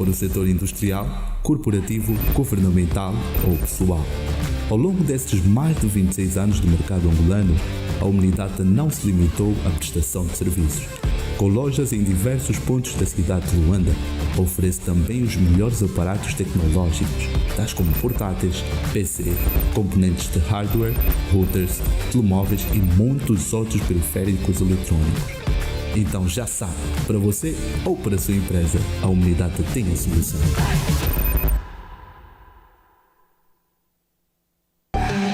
for o setor industrial, corporativo, governamental ou pessoal. Ao longo destes mais de 26 anos de mercado angolano, a Humnidata não se limitou à prestação de serviços. Com lojas em diversos pontos da cidade de Luanda, oferece também os melhores aparatos tecnológicos, tais como portáteis, PC, componentes de hardware, routers, telemóveis e muitos outros periféricos eletrônicos. Então já sabe, para você ou para a sua empresa, a Humnidata tem a solução.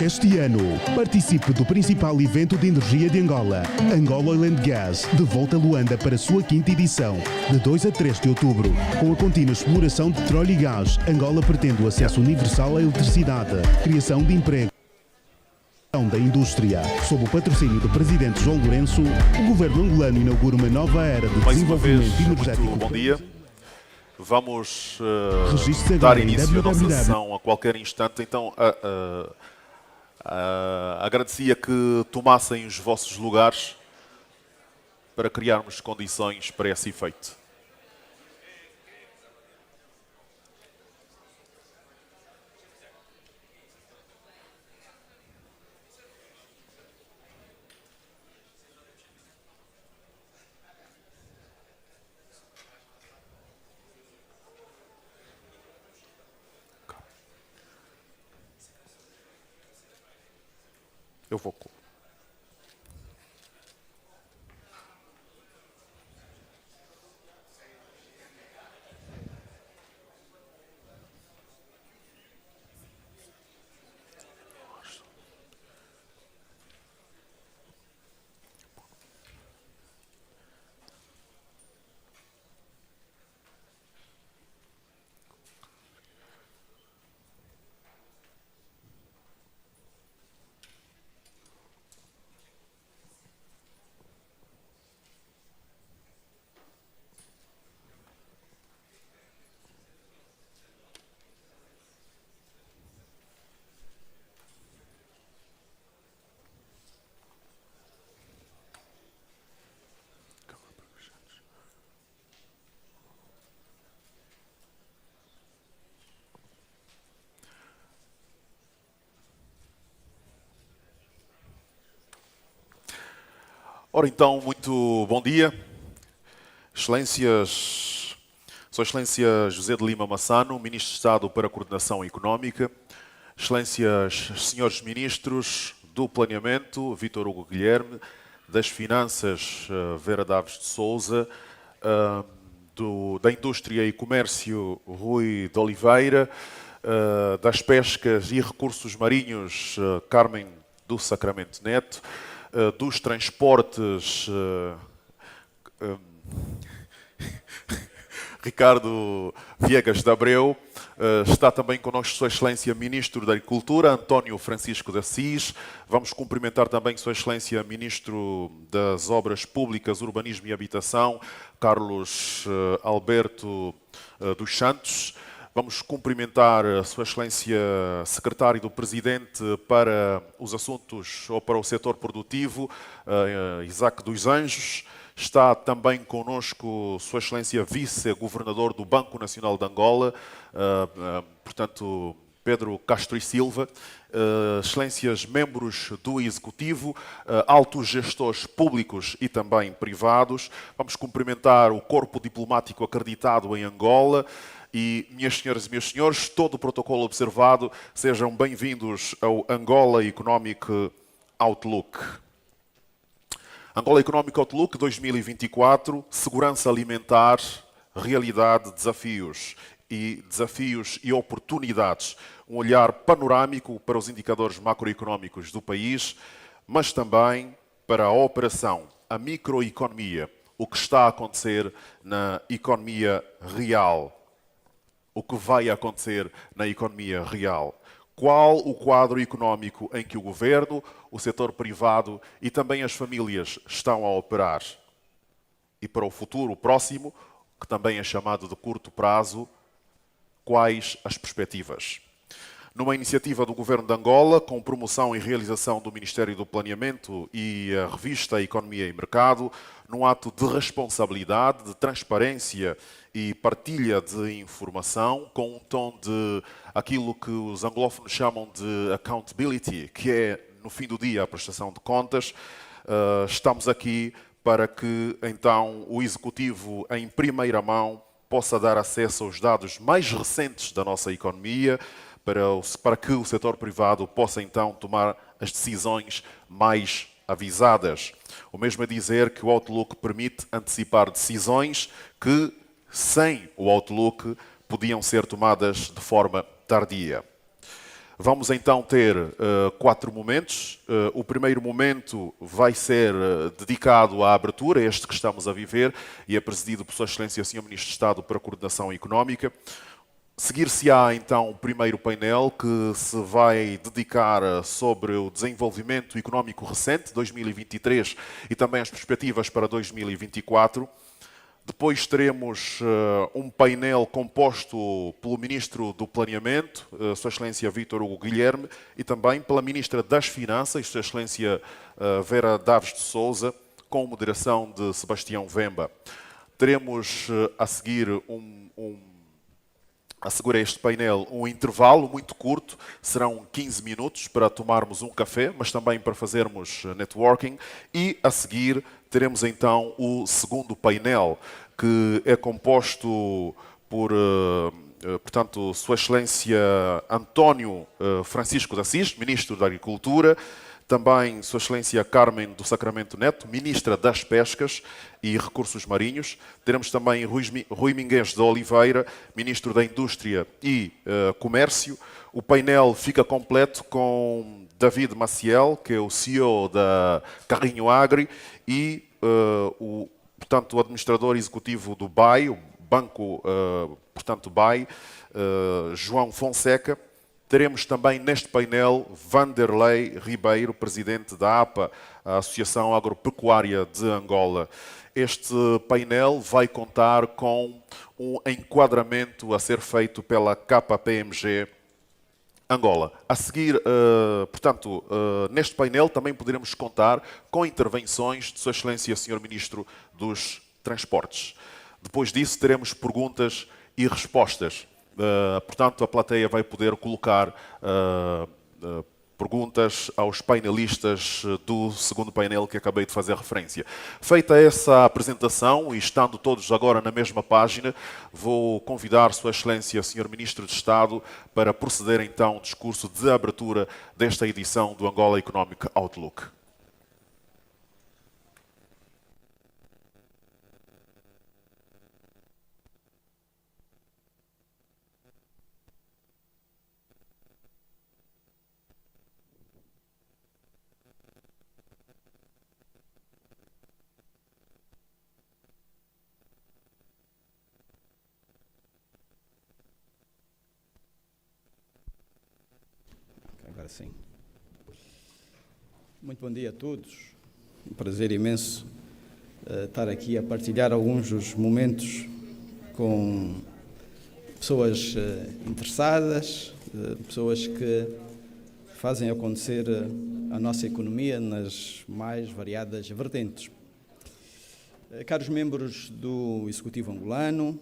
Este ano, participe do principal evento de energia de Angola, Angola Oil and Gas, de volta a Luanda para a sua 5ª edição, de 2 a 3 de outubro. Com a contínua exploração de petróleo e gás, Angola pretende o acesso universal à eletricidade, criação de emprego da indústria. Sob o patrocínio do Presidente João Lourenço, o governo angolano inaugura uma nova era de desenvolvimento energético. Bom dia. Vamos dar início à nossa sessão a qualquer instante. Então, agradecia que tomassem os vossos lugares para criarmos condições para esse efeito. Eu vou. Ora então, muito bom dia. Excelências, Sua Excelência José de Lima Massano, Ministro de Estado para a Coordenação Económica, Excelências, Senhores Ministros do Planeamento, Vítor Hugo Guilherme, das Finanças, Vera Daves de Souza, da Indústria e Comércio, Rui de Oliveira, das Pescas e Recursos Marinhos, Carmen do Sacramento Neto, dos Transportes, Ricardo Viegas de Abreu, está também connosco Sua Excelência Ministro da Agricultura, António Francisco de Assis. Vamos cumprimentar também Sua Excelência Ministro das Obras Públicas, Urbanismo e Habitação, Carlos Alberto dos Santos. Vamos cumprimentar a Sua Excelência Secretário do Presidente para os assuntos ou para o setor produtivo, Isaac dos Anjos. Está também connosco Sua Excelência Vice-Governador do Banco Nacional de Angola, portanto, Pedro Castro e Silva, Excelências membros do Executivo, altos gestores públicos e também privados. Vamos cumprimentar o corpo diplomático acreditado em Angola. E, minhas senhoras e meus senhores, todo o protocolo observado, sejam bem-vindos ao Angola Economic Outlook. Angola Economic Outlook 2024, segurança alimentar, realidade, desafios e oportunidades. Um olhar panorâmico para os indicadores macroeconómicos do país, mas também para a operação, a microeconomia, o que está a acontecer na economia real. O que vai acontecer na economia real? Qual o quadro económico em que o governo, o setor privado e também as famílias estão a operar? E para o futuro próximo, que também é chamado de curto prazo, quais as perspectivas? Numa iniciativa do Governo de Angola, com promoção e realização do Ministério do Planeamento e a revista Economia e Mercado, num ato de responsabilidade, de transparência e partilha de informação, com um tom de aquilo que os anglófonos chamam de accountability, que é, no fim do dia, a prestação de contas. Estamos aqui para que, então, o Executivo, em primeira mão, possa dar acesso aos dados mais recentes da nossa economia, para que o setor privado possa, então, tomar as decisões mais avisadas. O mesmo é dizer que o Outlook permite antecipar decisões que, sem o Outlook, podiam ser tomadas de forma tardia. Vamos então ter 4 momentos. O primeiro momento vai ser dedicado à abertura, este que estamos a viver, e é presidido por Sua Excelência Sr. Ministro de Estado para a Coordenação Económica. Seguir-se-á então o primeiro painel, que se vai dedicar sobre o desenvolvimento económico recente, 2023, e também as perspectivas para 2024. Depois teremos um painel composto pelo Ministro do Planeamento, Sua Excelência Vítor Hugo Guilherme, e também pela Ministra das Finanças, Sua Excelência Vera Daves de Sousa, com moderação de Sebastião Vemba. Teremos a seguir assegura este painel um intervalo muito curto, serão 15 minutos para tomarmos um café, mas também para fazermos networking, e a seguir teremos então o segundo painel, que é composto por, portanto, Sua Excelência António Francisco de Assis, Ministro da Agricultura, também Sua Excelência Carmen do Sacramento Neto, Ministra das Pescas e Recursos Marinhos. Teremos também Rui Mingues de Oliveira, Ministro da Indústria e Comércio. O painel fica completo com David Maciel, que é o CEO da Carrinho Agri, e portanto, o administrador executivo do BAE, o Banco portanto, BAE, João Fonseca. Teremos também neste painel Vanderlei Ribeiro, presidente da APA, a Associação Agropecuária de Angola. Este painel vai contar com um enquadramento a ser feito pela KPMG Angola. A seguir, portanto, neste painel também poderemos contar com intervenções de Sua Excelência Sr. Ministro dos Transportes. Depois disso, teremos perguntas e respostas. Portanto, a plateia vai poder colocar perguntas aos painelistas do segundo painel que acabei de fazer referência. Feita essa apresentação e estando todos agora na mesma página, vou convidar Sua Excelência Sr. Ministro de Estado para proceder então ao discurso de abertura desta edição do Angola Economic Outlook. Agora sim. Muito bom dia a todos. Um prazer imenso estar aqui a partilhar alguns dos momentos com pessoas interessadas, pessoas que fazem acontecer a nossa economia nas mais variadas vertentes. Caros membros do Executivo angolano,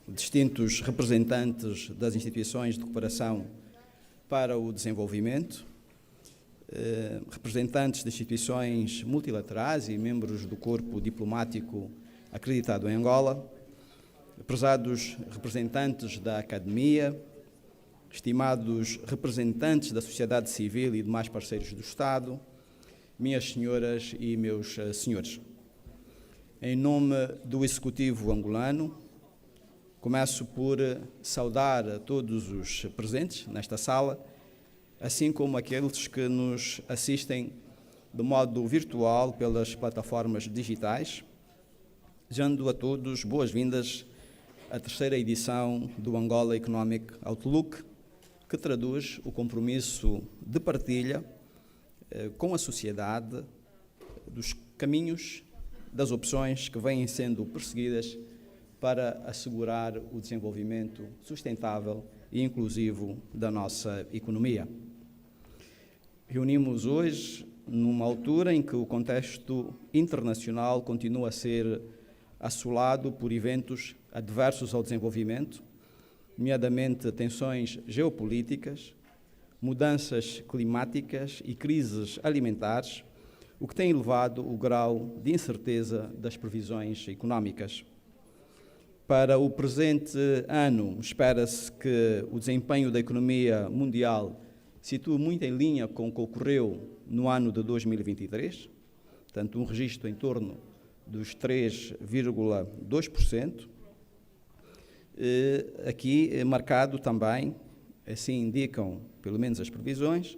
distintos representantes das instituições de cooperação para o desenvolvimento, representantes de instituições multilaterais e membros do corpo diplomático acreditado em Angola, prezados representantes da academia, estimados representantes da sociedade civil e demais parceiros do Estado, minhas senhoras e meus senhores. Em nome do Executivo angolano, começo por saudar a todos os presentes nesta sala, assim como aqueles que nos assistem de modo virtual pelas plataformas digitais, desejando a todos boas-vindas à terceira edição do Angola Economic Outlook, que traduz o compromisso de partilha com a sociedade dos caminhos, das opções que vêm sendo perseguidas para assegurar o desenvolvimento sustentável e inclusivo da nossa economia. Reunimos hoje numa altura em que o contexto internacional continua a ser assolado por eventos adversos ao desenvolvimento, nomeadamente tensões geopolíticas, mudanças climáticas e crises alimentares, o que tem elevado o grau de incerteza das previsões económicas. Para o presente ano, espera-se que o desempenho da economia mundial situa muito em linha com o que ocorreu no ano de 2023, portanto, um registro em torno dos 3,2%, aqui marcado também, assim indicam pelo menos as previsões,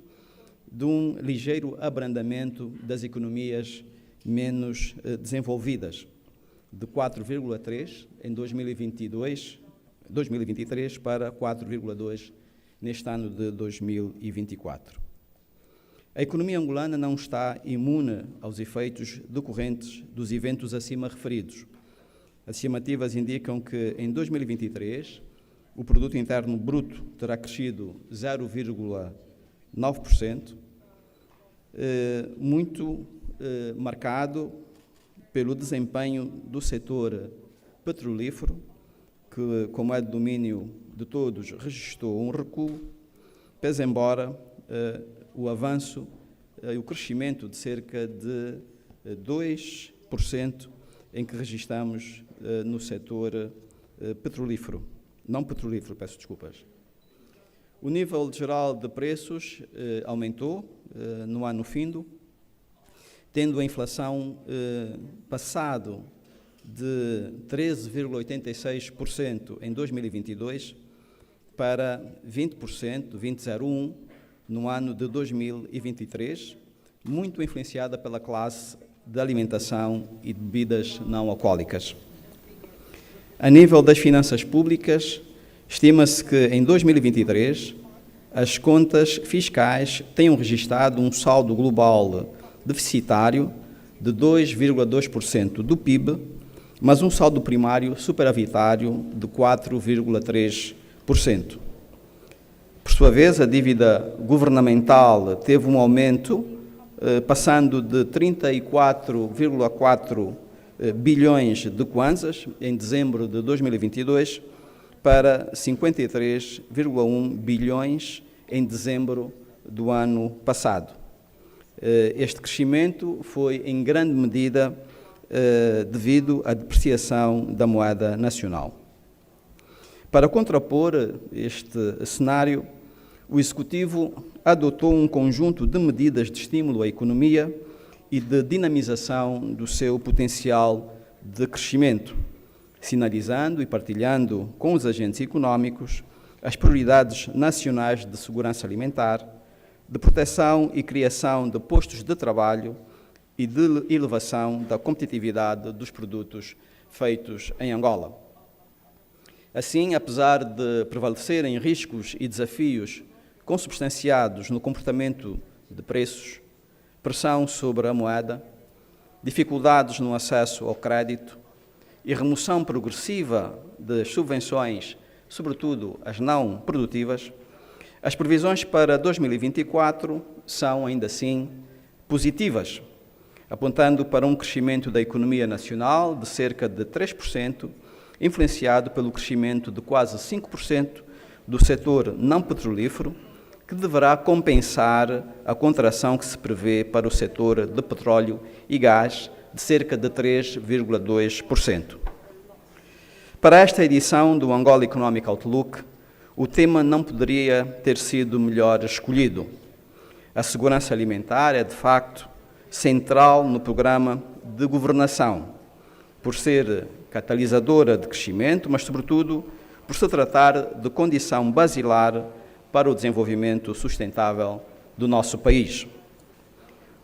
de um ligeiro abrandamento das economias menos desenvolvidas, de 4,3% em 2023 para 4,2% neste ano de 2024. A economia angolana não está imune aos efeitos decorrentes dos eventos acima referidos. As estimativas indicam que em 2023 o produto interno bruto terá crescido 0,9%, muito marcado pelo desempenho do setor petrolífero, que, como é de domínio de todos, registrou um recuo, pese embora o avanço e o crescimento de cerca de 2% em que registramos no setor petrolífero, não petrolífero, peço desculpas. O nível geral de preços aumentou no ano findo, tendo a inflação passado de 13,86% em 2022 para 20%, 20,01% no ano de 2023, muito influenciada pela classe de alimentação e de bebidas não alcoólicas. A nível das finanças públicas, estima-se que em 2023 as contas fiscais tenham registrado um saldo global deficitário de 2,2% do PIB, mas um saldo primário superavitário de 4,3%. Por sua vez, a dívida governamental teve um aumento, passando de 34,4 bilhões de kwanzas em dezembro de 2022 para 53,1 bilhões em dezembro do ano passado. Este crescimento foi, em grande medida, devido à depreciação da moeda nacional. Para contrapor este cenário, o Executivo adotou um conjunto de medidas de estímulo à economia e de dinamização do seu potencial de crescimento, sinalizando e partilhando com os agentes económicos as prioridades nacionais de segurança alimentar, de proteção e criação de postos de trabalho e de elevação da competitividade dos produtos feitos em Angola. Assim, apesar de prevalecerem riscos e desafios consubstanciados no comportamento de preços, pressão sobre a moeda, dificuldades no acesso ao crédito e remoção progressiva das subvenções, sobretudo as não produtivas, as previsões para 2024 são, ainda assim, positivas, apontando para um crescimento da economia nacional de cerca de 3%, influenciado pelo crescimento de quase 5% do setor não petrolífero, que deverá compensar a contração que se prevê para o setor de petróleo e gás, de cerca de 3,2%. Para esta edição do Angola Economic Outlook, o tema não poderia ter sido melhor escolhido. A segurança alimentar é, de facto, central no programa de governação, por ser catalisadora de crescimento, mas, sobretudo, por se tratar de condição basilar para o desenvolvimento sustentável do nosso país.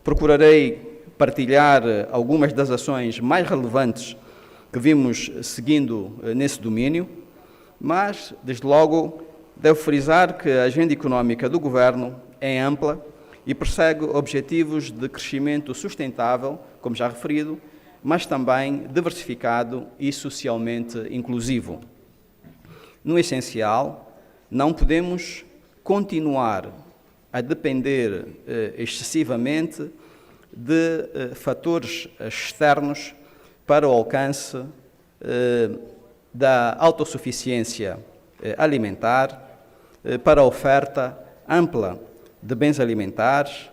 Procurarei partilhar algumas das ações mais relevantes que vimos seguindo nesse domínio, mas, desde logo, devo frisar que a agenda económica do Governo é ampla e persegue objetivos de crescimento sustentável, como já referido, mas também diversificado e socialmente inclusivo. No essencial, não podemos continuar a depender excessivamente de fatores externos para o alcance da autossuficiência alimentar, para a oferta ampla de bens alimentares,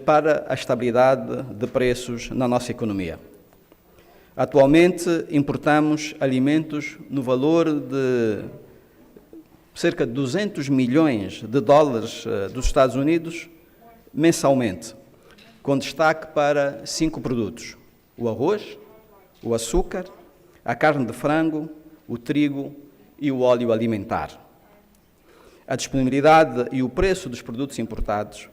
para a estabilidade de preços na nossa economia. Atualmente, importamos alimentos no valor de cerca de 200 milhões de dólares dos Estados Unidos mensalmente, com destaque para 5 produtos: o arroz, o açúcar, a carne de frango, o trigo e o óleo alimentar. A disponibilidade e o preço dos produtos importados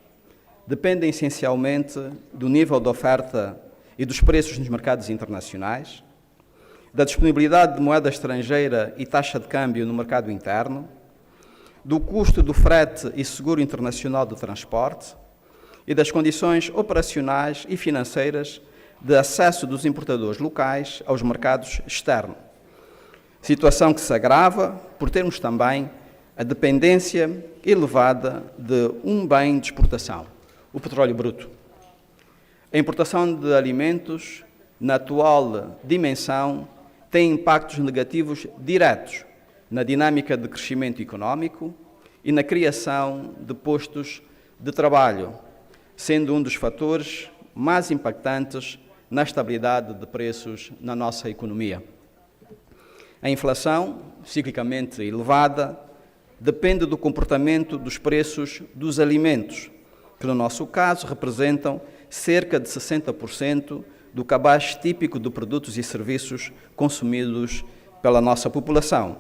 dependem essencialmente do nível de oferta e dos preços nos mercados internacionais, da disponibilidade de moeda estrangeira e taxa de câmbio no mercado interno, do custo do frete e seguro internacional de transporte e das condições operacionais e financeiras de acesso dos importadores locais aos mercados externos. Situação que se agrava por termos também a dependência elevada de um bem de exportação, o petróleo bruto. A importação de alimentos, na atual dimensão, tem impactos negativos diretos na dinâmica de crescimento económico e na criação de postos de trabalho, sendo um dos fatores mais impactantes na estabilidade de preços na nossa economia. A inflação, ciclicamente elevada, depende do comportamento dos preços dos alimentos, que no nosso caso representam cerca de 60% do cabaz típico de produtos e serviços consumidos pela nossa população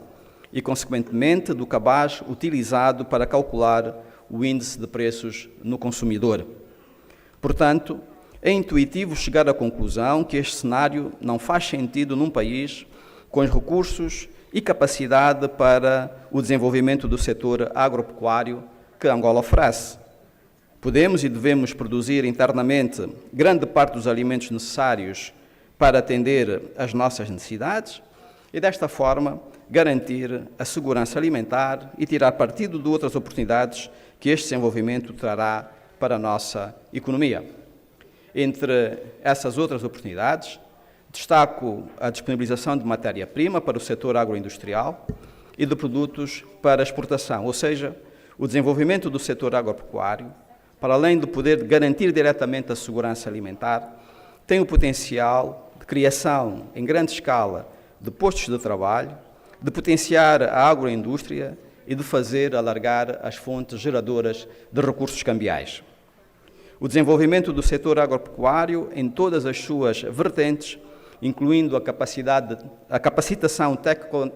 e, consequentemente, do cabaz utilizado para calcular o índice de preços no consumidor. Portanto, é intuitivo chegar à conclusão que este cenário não faz sentido num país com os recursos e capacidade para o desenvolvimento do setor agropecuário que Angola oferece. Podemos e devemos produzir internamente grande parte dos alimentos necessários para atender às nossas necessidades e, desta forma, garantir a segurança alimentar e tirar partido de outras oportunidades que este desenvolvimento trará para a nossa economia. Entre essas outras oportunidades, destaco a disponibilização de matéria-prima para o setor agroindustrial e de produtos para exportação, ou seja, o desenvolvimento do setor agropecuário, para além de poder garantir diretamente a segurança alimentar, tem o potencial de criação em grande escala de postos de trabalho, de potenciar a agroindústria e de fazer alargar as fontes geradoras de recursos cambiais. O desenvolvimento do setor agropecuário em todas as suas vertentes, incluindo a capacitação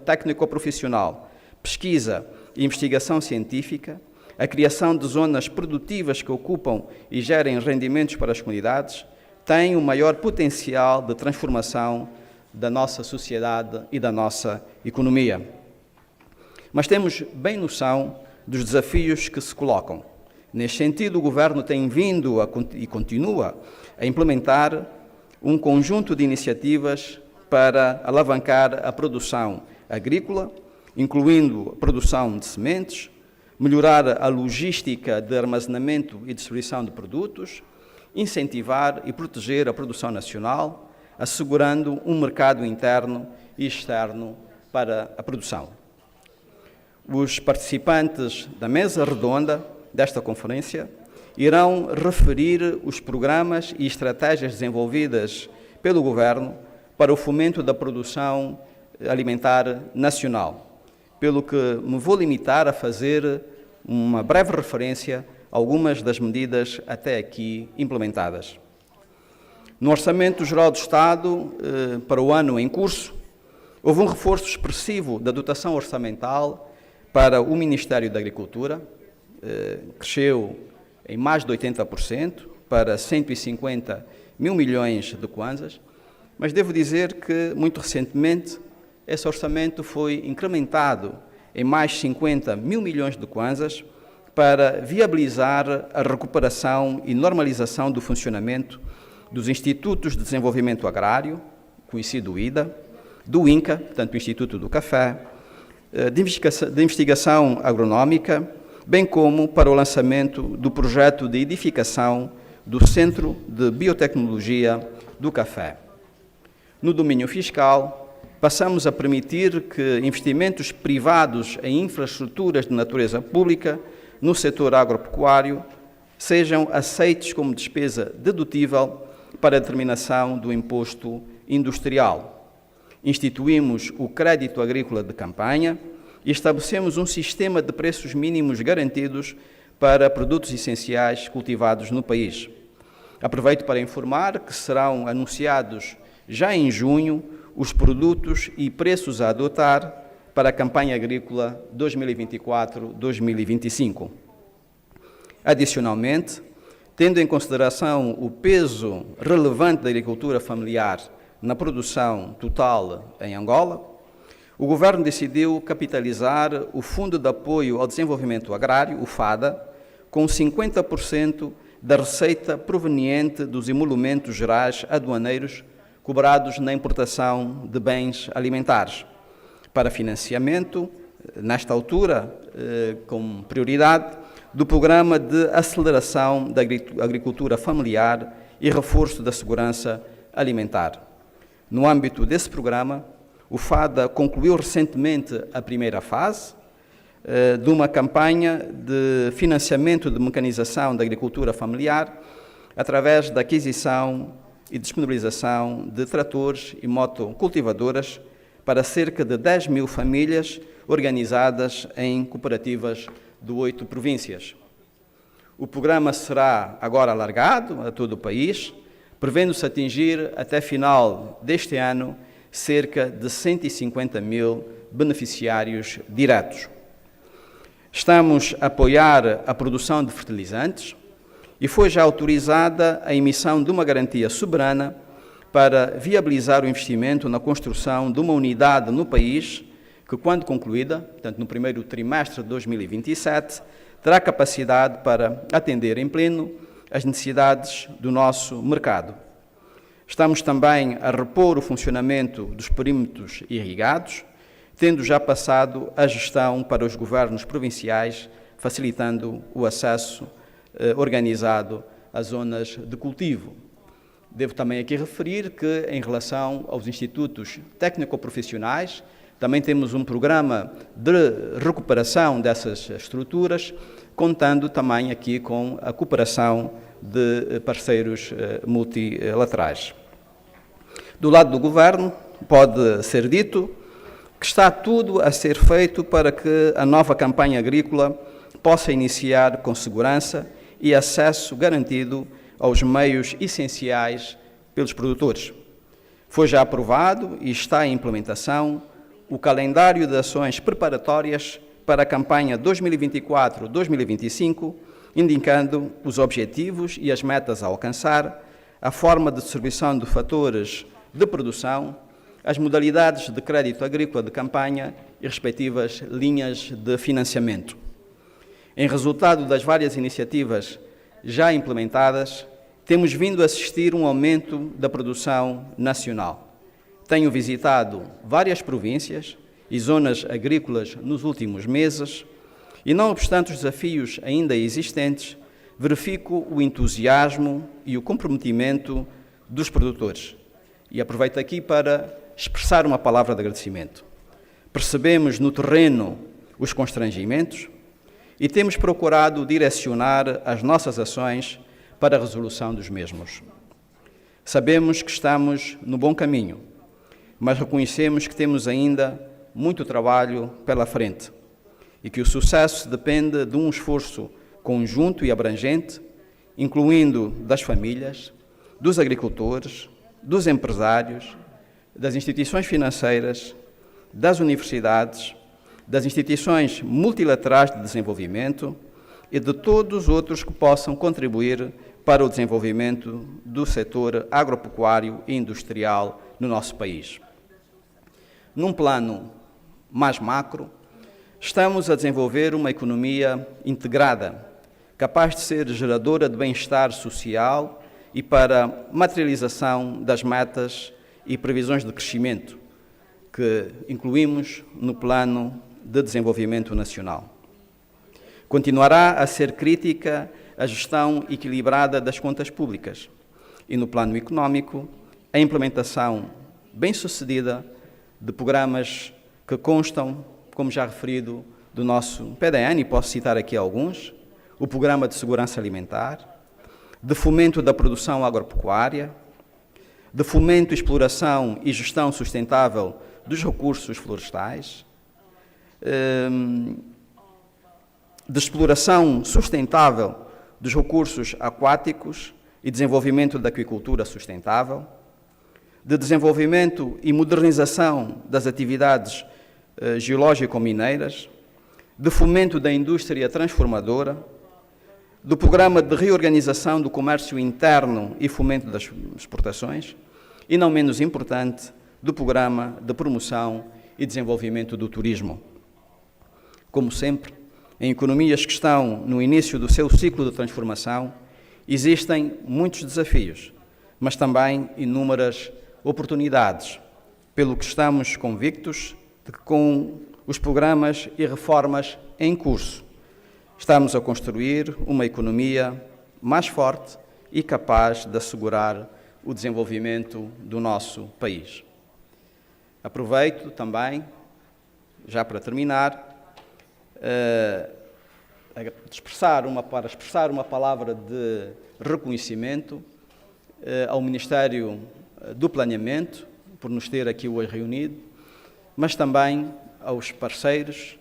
técnico-profissional, pesquisa e investigação científica, a criação de zonas produtivas que ocupam e gerem rendimentos para as comunidades, tem o maior potencial de transformação da nossa sociedade e da nossa economia. Mas temos bem noção dos desafios que se colocam. Neste sentido, o Governo tem vindo e continua a implementar um conjunto de iniciativas para alavancar a produção agrícola, incluindo a produção de sementes, melhorar a logística de armazenamento e distribuição de produtos, incentivar e proteger a produção nacional, assegurando um mercado interno e externo para a produção. Os participantes da mesa redonda desta conferência irão referir os programas e estratégias desenvolvidas pelo Governo para o fomento da produção alimentar nacional, pelo que me vou limitar a fazer uma breve referência a algumas das medidas até aqui implementadas. No Orçamento Geral do Estado, para o ano em curso, houve um reforço expressivo da dotação orçamental para o Ministério da Agricultura, cresceu em mais de 80% para 150 mil milhões de kwanzas, mas devo dizer que, muito recentemente, esse orçamento foi incrementado em mais 50 mil milhões de kwanzas para viabilizar a recuperação e normalização do funcionamento dos Institutos de Desenvolvimento Agrário, conhecido IDA, do INCA, portanto o Instituto do Café, de Investigação Agronómica, bem como para o lançamento do projeto de edificação do Centro de Biotecnologia do Café. No domínio fiscal, passamos a permitir que investimentos privados em infraestruturas de natureza pública no setor agropecuário sejam aceitos como despesa dedutível para a determinação do imposto industrial. Instituímos o crédito agrícola de campanha e estabelecemos um sistema de preços mínimos garantidos para produtos essenciais cultivados no país. Aproveito para informar que serão anunciados já em junho os produtos e preços a adotar para a campanha agrícola 2024-2025. Adicionalmente, tendo em consideração o peso relevante da agricultura familiar na produção total em Angola, o Governo decidiu capitalizar o Fundo de Apoio ao Desenvolvimento Agrário, o FADA, com 50% da receita proveniente dos emolumentos gerais aduaneiros cobrados na importação de bens alimentares, para financiamento, nesta altura, com prioridade, do Programa de Aceleração da Agricultura Familiar e Reforço da Segurança Alimentar. No âmbito desse programa, o FADA concluiu recentemente a primeira fase de uma campanha de financiamento de mecanização da agricultura familiar através da aquisição e disponibilização de tratores e motocultivadoras para cerca de 10 mil famílias organizadas em cooperativas de 8 províncias. O programa será agora alargado a todo o país, prevendo-se atingir até final deste ano cerca de 150 mil beneficiários diretos. Estamos a apoiar a produção de fertilizantes e foi já autorizada a emissão de uma garantia soberana para viabilizar o investimento na construção de uma unidade no país que, quando concluída, portanto no primeiro trimestre de 2027, terá capacidade para atender em pleno as necessidades do nosso mercado. Estamos também a repor o funcionamento dos perímetros irrigados, tendo já passado a gestão para os governos provinciais, facilitando o acesso organizado às zonas de cultivo. Devo também aqui referir que, em relação aos institutos técnico-profissionais, também temos um programa de recuperação dessas estruturas, contando também aqui com a cooperação de parceiros multilaterais. Do lado do Governo, pode ser dito que está tudo a ser feito para que a nova campanha agrícola possa iniciar com segurança e acesso garantido aos meios essenciais pelos produtores. Foi já aprovado e está em implementação o calendário de ações preparatórias para a campanha 2024-2025, indicando os objetivos e as metas a alcançar, a forma de distribuição de fatores de produção, as modalidades de crédito agrícola de campanha e respectivas linhas de financiamento. Em resultado das várias iniciativas já implementadas, temos vindo a assistir um aumento da produção nacional. Tenho visitado várias províncias e zonas agrícolas nos últimos meses e, não obstante os desafios ainda existentes, verifico o entusiasmo e o comprometimento dos produtores. E aproveito aqui para expressar uma palavra de agradecimento. Percebemos no terreno os constrangimentos e temos procurado direcionar as nossas ações para a resolução dos mesmos. Sabemos que estamos no bom caminho, mas reconhecemos que temos ainda muito trabalho pela frente e que o sucesso depende de um esforço conjunto e abrangente, incluindo das famílias, dos agricultores, dos empresários, das instituições financeiras, das universidades, das instituições multilaterais de desenvolvimento e de todos os outros que possam contribuir para o desenvolvimento do setor agropecuário e industrial no nosso país. Num plano mais macro, estamos a desenvolver uma economia integrada, capaz de ser geradora de bem-estar social e para materialização das metas e previsões de crescimento que incluímos no Plano de Desenvolvimento Nacional. Continuará a ser crítica a gestão equilibrada das contas públicas e, no plano económico, a implementação bem-sucedida de programas que constam, como já referido, do nosso PDN, e posso citar aqui alguns: o Programa de Segurança Alimentar, de fomento da produção agropecuária, de fomento, exploração e gestão sustentável dos recursos florestais, de exploração sustentável dos recursos aquáticos e desenvolvimento da aquicultura sustentável, de desenvolvimento e modernização das atividades geológico-mineiras, de fomento da indústria transformadora, do Programa de Reorganização do Comércio Interno e Fomento das Exportações e, não menos importante, do Programa de Promoção e Desenvolvimento do Turismo. Como sempre, em economias que estão no início do seu ciclo de transformação, existem muitos desafios, mas também inúmeras oportunidades, pelo que estamos convictos de que, com os programas e reformas em curso, estamos a construir uma economia mais forte e capaz de assegurar o desenvolvimento do nosso país. Aproveito também, já para terminar, para expressar uma palavra de reconhecimento ao Ministério do Planeamento, por nos ter aqui hoje reunido, mas também aos parceiros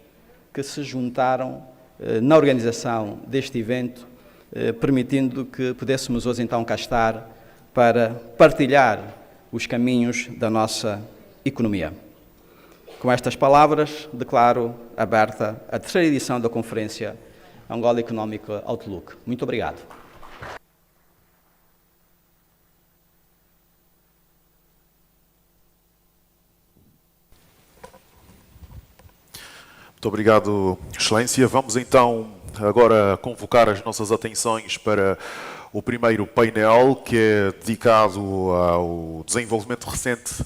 que se juntaram na organização deste evento, permitindo que pudéssemos hoje então cá estar para partilhar os caminhos da nossa economia. Com estas palavras, declaro aberta a terceira edição da Conferência Angola Economic Outlook. Muito obrigado. Muito obrigado, Excelência. Vamos então agora convocar as nossas atenções para o primeiro painel, que é dedicado ao desenvolvimento recente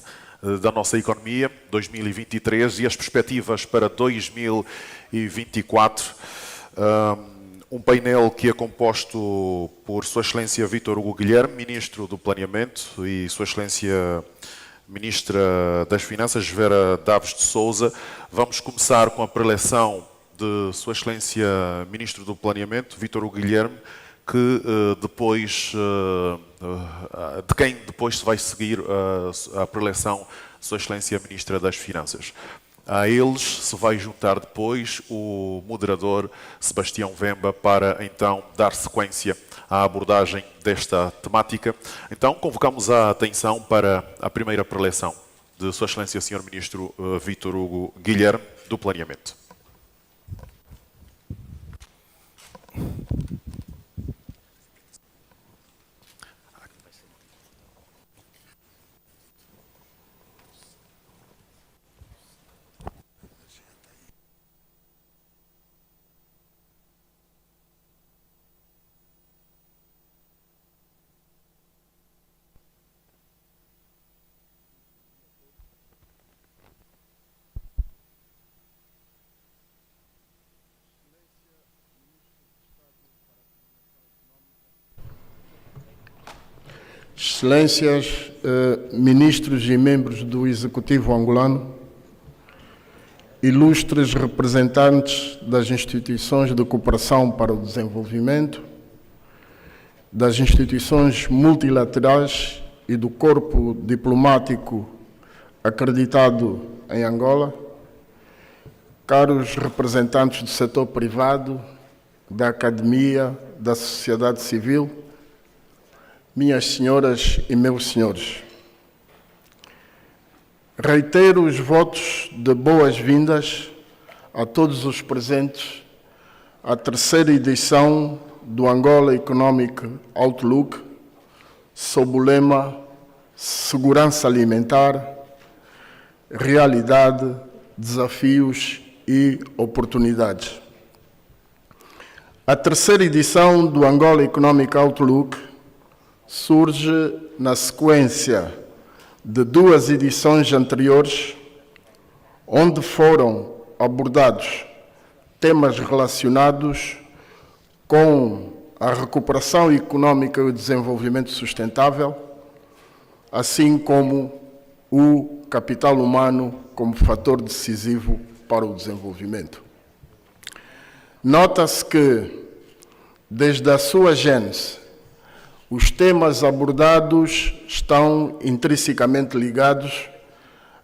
da nossa economia, 2023, e as perspectivas para 2024. Um painel que é composto por Sua Excelência Vítor Hugo Guilherme, Ministro do Planeamento, e Sua Excelência Ministra das Finanças, Vera Daves de Sousa. Vamos começar com a preleção de Sua Excelência Ministro do Planeamento, Vítor Hugo Guilherme, que depois, de quem depois se vai seguir a preleção Sua Excelência Ministra das Finanças. A eles se vai juntar depois o moderador Sebastião Vemba para então dar sequência à abordagem desta temática. Então convocamos a atenção para a primeira preleção de Sua Excelência Sr. Ministro Vítor Hugo Guilherme, do Planeamento. Excelências, ministros e membros do Executivo angolano, ilustres representantes das instituições de cooperação para o desenvolvimento, das instituições multilaterais e do corpo diplomático acreditado em Angola, caros representantes do setor privado, da academia, da sociedade civil, minhas senhoras e meus senhores, reitero os votos de boas-vindas a todos os presentes à terceira edição do Angola Economic Outlook, sob o lema Segurança Alimentar, Realidade, Desafios e Oportunidades. A terceira edição do Angola Economic Outlook surge na sequência de duas edições anteriores, onde foram abordados temas relacionados com a recuperação económica e o desenvolvimento sustentável, assim como o capital humano como fator decisivo para o desenvolvimento. Nota-se que, desde a sua gênese, os temas abordados estão intrinsecamente ligados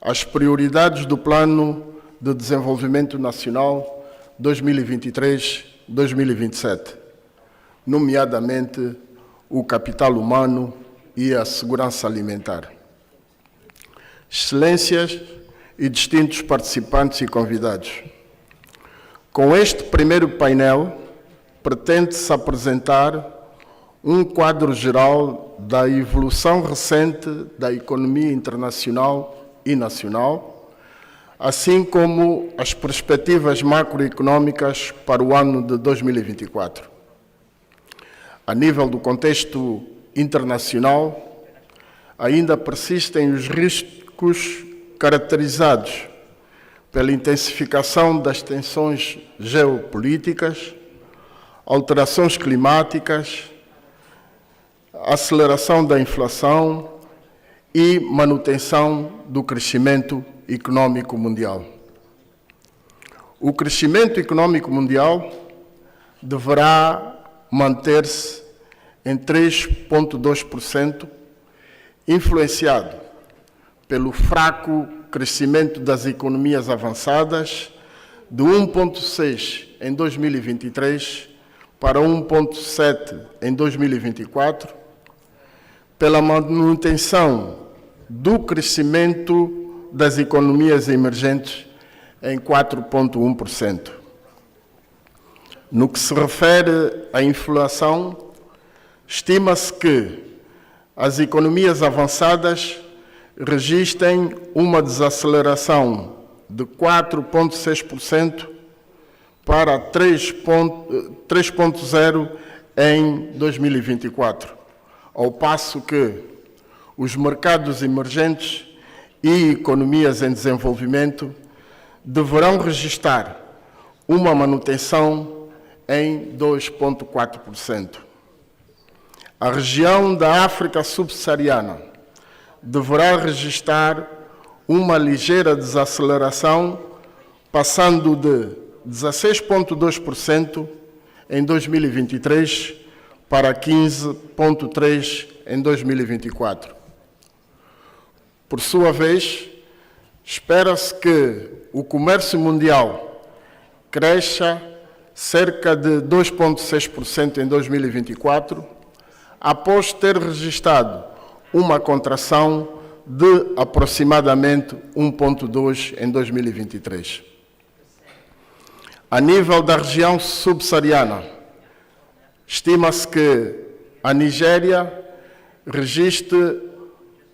às prioridades do Plano de Desenvolvimento Nacional 2023-2027, nomeadamente o capital humano e a segurança alimentar. Excelências e distintos participantes e convidados, com este primeiro painel, pretende-se apresentar um quadro geral da evolução recente da economia internacional e nacional, assim como as perspectivas macroeconómicas para o ano de 2024. A nível do contexto internacional, ainda persistem os riscos caracterizados pela intensificação das tensões geopolíticas, alterações climáticas, aceleração da inflação e manutenção do crescimento econômico mundial. O crescimento econômico mundial deverá manter-se em 3,2%, influenciado pelo fraco crescimento das economias avançadas, de 1,6% em 2023 para 1,7% em 2024, pela manutenção do crescimento das economias emergentes em 4,1%. No que se refere à inflação, estima-se que as economias avançadas registrem uma desaceleração de 4,6% para 3,0% em 2024, ao passo que os mercados emergentes e economias em desenvolvimento deverão registrar uma manutenção em 2,4%. A região da África subsaariana deverá registrar uma ligeira desaceleração, passando de 16,2% em 2023 para 15,3% em 2024. Por sua vez, espera-se que o comércio mundial cresça cerca de 2,6% em 2024, após ter registrado uma contração de aproximadamente 1,2% em 2023. A nível da região subsaariana, estima-se que a Nigéria registre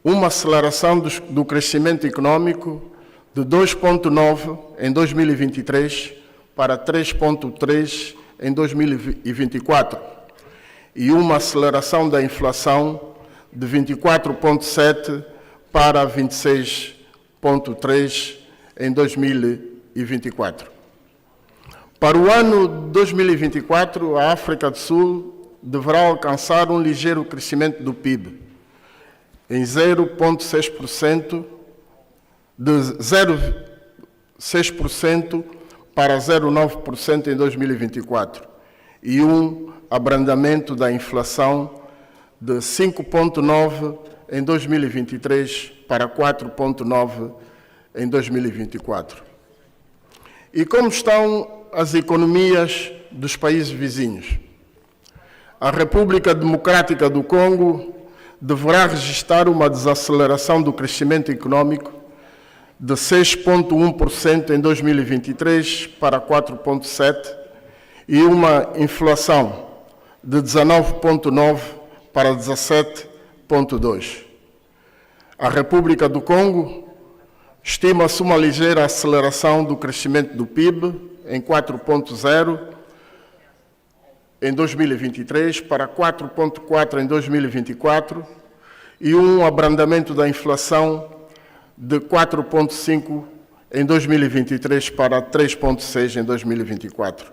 uma aceleração do crescimento econômico de 2,9% em 2023 para 3,3% em 2024 e uma aceleração da inflação de 24,7% para 26,3% em 2024. Para o ano 2024, a África do Sul deverá alcançar um ligeiro crescimento do PIB, em 0,6%, de 0,6% para 0,9% em 2024, e um abrandamento da inflação de 5,9% em 2023 para 4,9% em 2024. E como estão as economias dos países vizinhos? A República Democrática do Congo deverá registrar uma desaceleração do crescimento econômico de 6,1% em 2023 para 4,7% e uma inflação de 19,9% para 17,2%. A República do Congo estima-se uma ligeira aceleração do crescimento do PIB em 4,0% em 2023 para 4,4% em 2024 e um abrandamento da inflação de 4,5% em 2023 para 3,6% em 2024.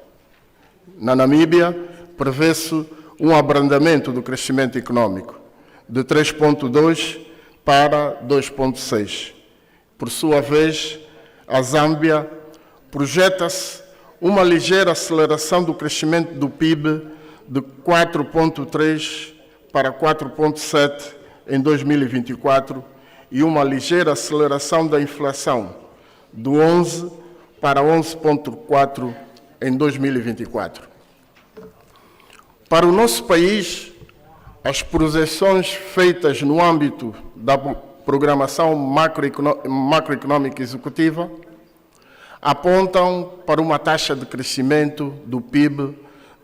Na Namíbia, prevê-se um abrandamento do crescimento econômico, de 3,2% para 2,6%. Por sua vez, a Zâmbia projeta-se uma ligeira aceleração do crescimento do PIB de 4,3% para 4,7% em 2024 e uma ligeira aceleração da inflação, de 11% para 11,4% em 2024. Para o nosso país, as projeções feitas no âmbito da programação macroeconômica executiva apontam para uma taxa de crescimento do PIB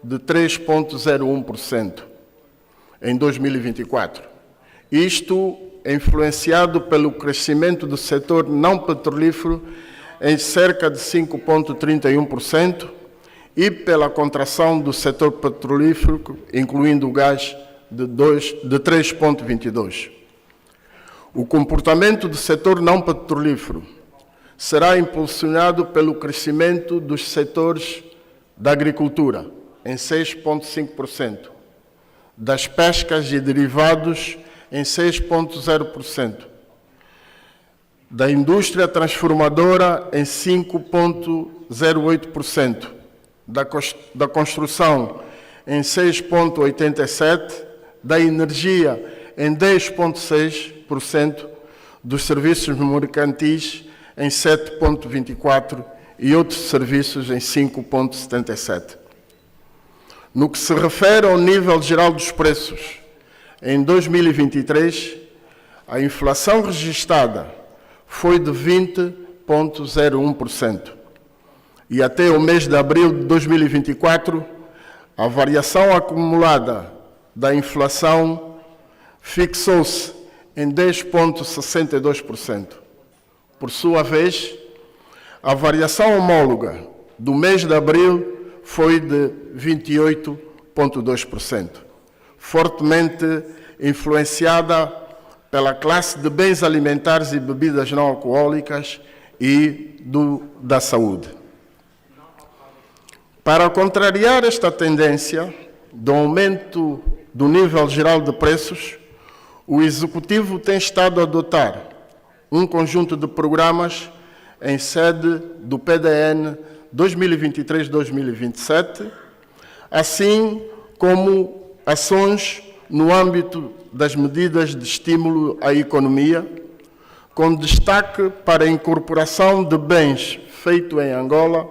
de 3,01% em 2024. Isto é influenciado pelo crescimento do setor não petrolífero em cerca de 5,31% e pela contração do setor petrolífero, incluindo o gás, de 3,22%. O comportamento do setor não petrolífero será impulsionado pelo crescimento dos setores da agricultura, em 6,5%, das pescas e derivados, em 6,0%, da indústria transformadora, em 5,08%, da construção, em 6,87%, da energia, em 10,6%, dos serviços mercantis, em 7,24% e outros serviços em 5,77%. No que se refere ao nível geral dos preços, em 2023, a inflação registrada foi de 20,01%. E até o mês de abril de 2024, a variação acumulada da inflação fixou-se em 10,62%. Por sua vez, a variação homóloga do mês de abril foi de 28,2%, fortemente influenciada pela classe de bens alimentares e bebidas não alcoólicas e da saúde. Para contrariar esta tendência do aumento do nível geral de preços, o Executivo tem estado a adotar um conjunto de programas em sede do PDN 2023-2027, assim como ações no âmbito das medidas de estímulo à economia, com destaque para a incorporação de bens feitos em Angola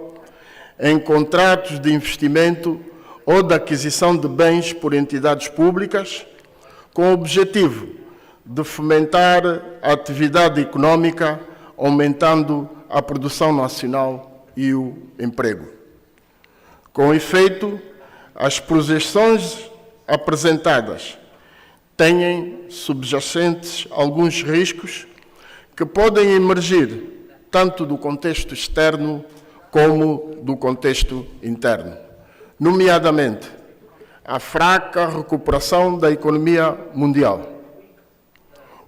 em contratos de investimento ou de aquisição de bens por entidades públicas, com o objetivo de fomentar a atividade econômica, aumentando a produção nacional e o emprego. Com efeito, as projeções apresentadas têm subjacentes alguns riscos que podem emergir tanto do contexto externo como do contexto interno, nomeadamente a fraca recuperação da economia mundial,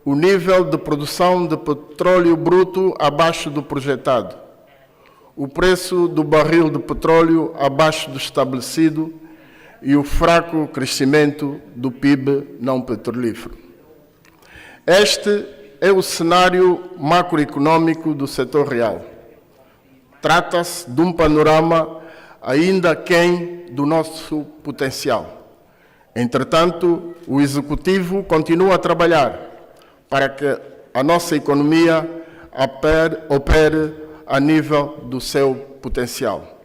o nível de produção de petróleo bruto abaixo do projetado, o preço do barril de petróleo abaixo do estabelecido e o fraco crescimento do PIB não petrolífero. Este é o cenário macroeconômico do setor real. Trata-se de um panorama ainda aquém do nosso potencial. Entretanto, o Executivo continua a trabalhar para que a nossa economia opere a nível do seu potencial.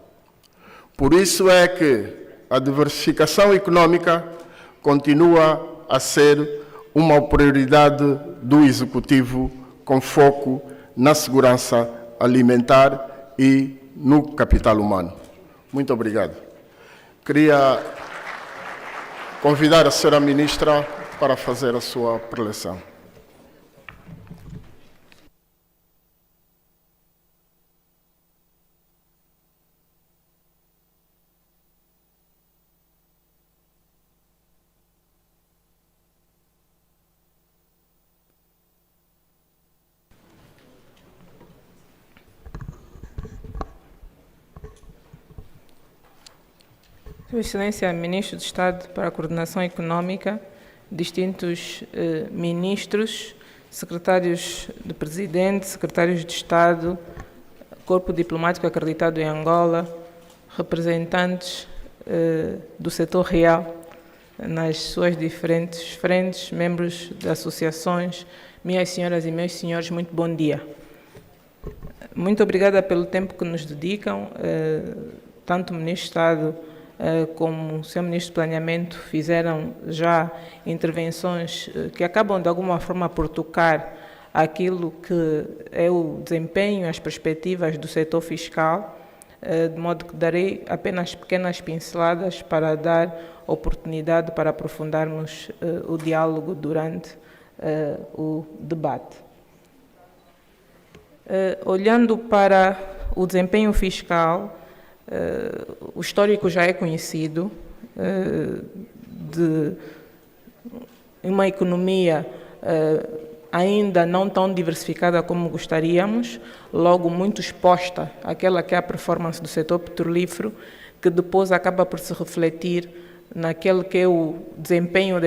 Por isso é que a diversificação econômica continua a ser uma prioridade do Executivo, com foco na segurança alimentar e no capital humano. Muito obrigado. Queria convidar a senhora Ministra para fazer a sua preleção. Sua Excelência, Ministro de Estado para a Coordenação Econômica, distintos ministros, secretários de Presidente, secretários de Estado, Corpo Diplomático acreditado em Angola, representantes do setor real nas suas diferentes frentes, membros de associações, minhas senhoras e meus senhores, muito bom dia. Muito obrigada pelo tempo que nos dedicam, tanto o Ministro de Estado como o Sr. Ministro de Planeamento fizeram já intervenções que acabam de alguma forma por tocar aquilo que é o desempenho, as perspectivas do setor fiscal, de modo que darei apenas pequenas pinceladas para dar oportunidade para aprofundarmos o diálogo durante o debate. Olhando para o desempenho fiscal, o histórico já é conhecido de uma economia ainda não tão diversificada como gostaríamos, logo muito exposta àquela que é a performance do setor petrolífero, que depois acaba por se refletir naquele que é o desempenho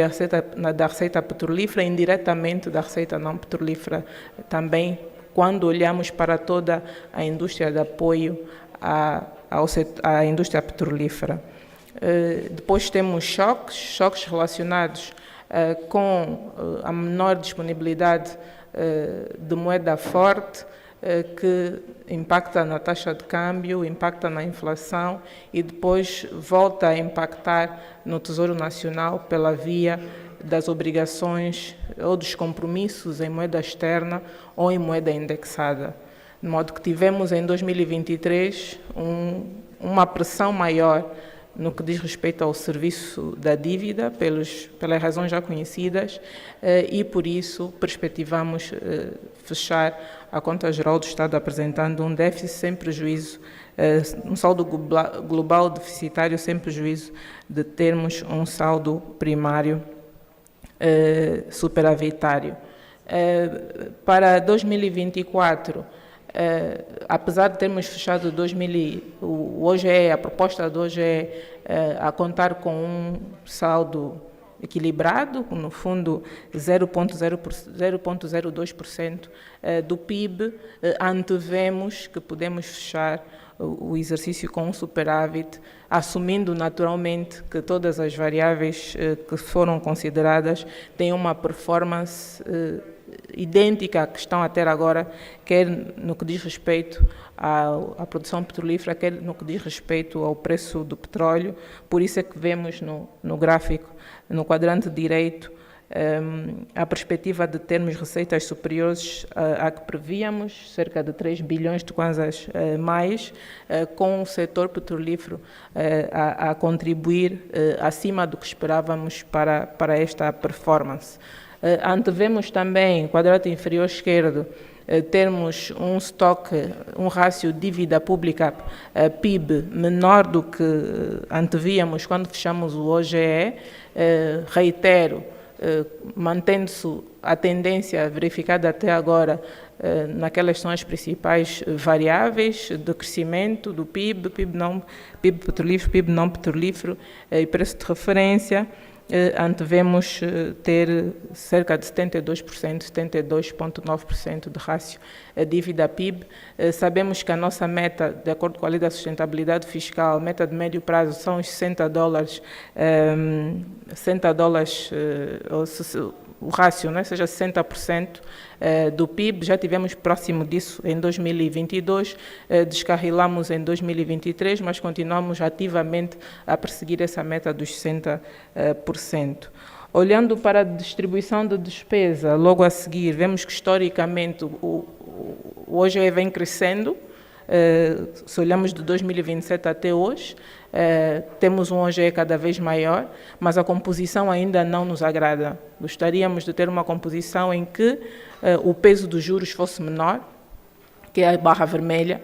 da receita petrolífera, indiretamente da receita não petrolífera também, quando olhamos para toda a indústria de apoio à indústria petrolífera. Depois temos choques relacionados com a menor disponibilidade de moeda forte, que impacta na taxa de câmbio, impacta na inflação e depois volta a impactar no Tesouro Nacional pela via das obrigações ou dos compromissos em moeda externa ou em moeda indexada. De modo que tivemos em 2023 uma pressão maior no que diz respeito ao serviço da dívida, pelas razões já conhecidas, e por isso perspectivamos fechar a conta geral do Estado apresentando um déficit sem prejuízo, um saldo global deficitário sem prejuízo de termos um saldo primário superavitário. Para 2024, apesar de termos fechado o OGE, a proposta do OGE a contar com um saldo equilibrado, no fundo 0,02% do PIB, antevemos que podemos fechar o exercício com um superávit, assumindo naturalmente que todas as variáveis que foram consideradas têm uma performance idêntica à que estão a ter agora, quer no que diz respeito à produção petrolífera, quer no que diz respeito ao preço do petróleo. Por isso é que vemos no gráfico, no quadrante direito, a perspectiva de termos receitas superiores à que prevíamos, cerca de 3 bilhões de kwanzas mais, com o setor petrolífero a contribuir acima do que esperávamos para esta performance. Antevemos também, quadrante inferior esquerdo, termos um estoque, um rácio dívida pública PIB menor do que antevíamos quando fechamos o OGE. Reitero, mantendo-se a tendência verificada até agora naquelas são as principais variáveis de crescimento do PIB, PIB petrolífero, PIB não petrolífero e preço de referência. Antevemos ter cerca de 72%, 72,9% de rácio dívida PIB. Sabemos que a nossa meta, de acordo com a Lei da Sustentabilidade Fiscal, meta de médio prazo são os $60, o rácio, né? Seja 60% do PIB. Já tivemos próximo disso em 2022, descarrilamos em 2023, mas continuamos ativamente a perseguir essa meta dos 60%. Olhando para a distribuição de despesa, logo a seguir, vemos que historicamente o OGE vem crescendo. Se olhamos de 2027 até hoje, temos um OGE cada vez maior, mas a composição ainda não nos agrada. Gostaríamos de ter uma composição em que o peso dos juros fosse menor, que é a barra vermelha,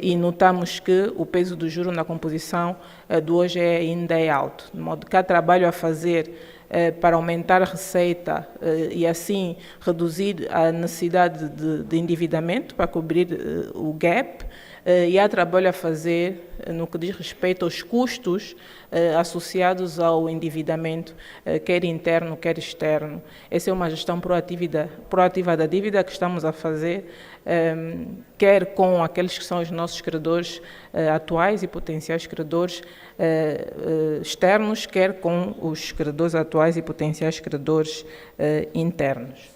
e notamos que o peso do juro na composição do OGE ainda é alto, de modo que há trabalho a fazer para aumentar a receita e assim reduzir a necessidade de endividamento para cobrir o gap. E há trabalho a fazer no que diz respeito aos custos associados ao endividamento, quer interno, quer externo. Essa é uma gestão proativa da dívida que estamos a fazer, quer com aqueles que são os nossos credores atuais e potenciais credores externos, quer com os credores atuais e potenciais credores internos.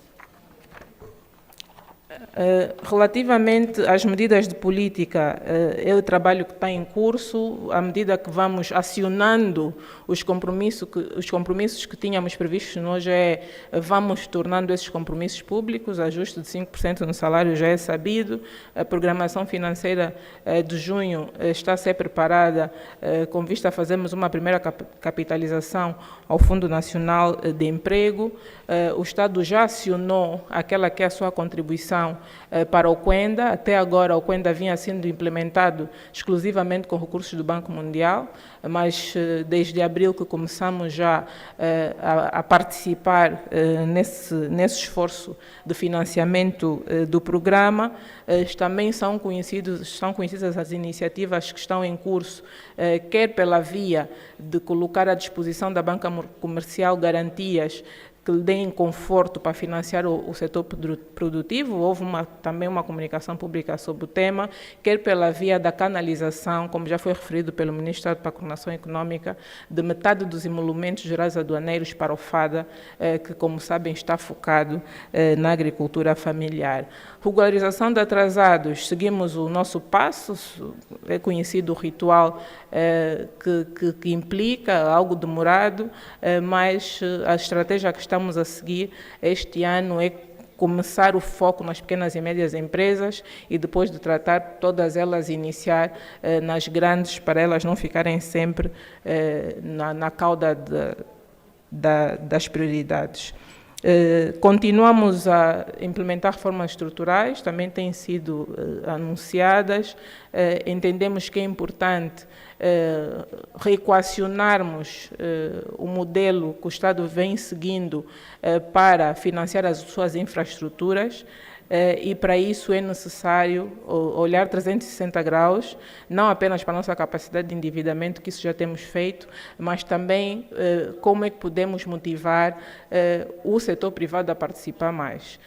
Relativamente às medidas de política, é o trabalho que está em curso. À medida que vamos acionando os compromissos que tínhamos previstos no OGE, vamos tornando esses compromissos públicos. Ajuste de 5% no salário já é sabido. A programação financeira de junho está a ser preparada com vista a fazermos uma primeira capitalização ao Fundo Nacional de Emprego. O Estado já acionou aquela que é a sua contribuição para o Quenda. Até agora o Quenda vinha sendo implementado exclusivamente com recursos do Banco Mundial, mas desde abril que começamos já a participar nesse esforço de financiamento do programa. Também são conhecidas as iniciativas que estão em curso, quer pela via de colocar à disposição da banca comercial garantias que lhe deem conforto para financiar o setor produtivo. Houve também uma comunicação pública sobre o tema, quer pela via da canalização, como já foi referido pelo Ministro para a Coordenação Econômica, de metade dos emolumentos gerais aduaneiros para o FADA, que, como sabem, está focado na agricultura familiar. Regularização de atrasados, seguimos o nosso passo, é conhecido o ritual que implica algo demorado, mas a estratégia que estamos a seguir este ano é começar o foco nas pequenas e médias empresas e depois de tratar todas elas iniciar nas grandes, para elas não ficarem sempre na cauda das prioridades. Continuamos a implementar reformas estruturais, também têm sido anunciadas. Entendemos que é importante reequacionarmos o modelo que o Estado vem seguindo para financiar as suas infraestruturas. E para isso é necessário olhar 360 graus, não apenas para a nossa capacidade de endividamento, que isso já temos feito, mas também como é que podemos motivar o setor privado a participar mais.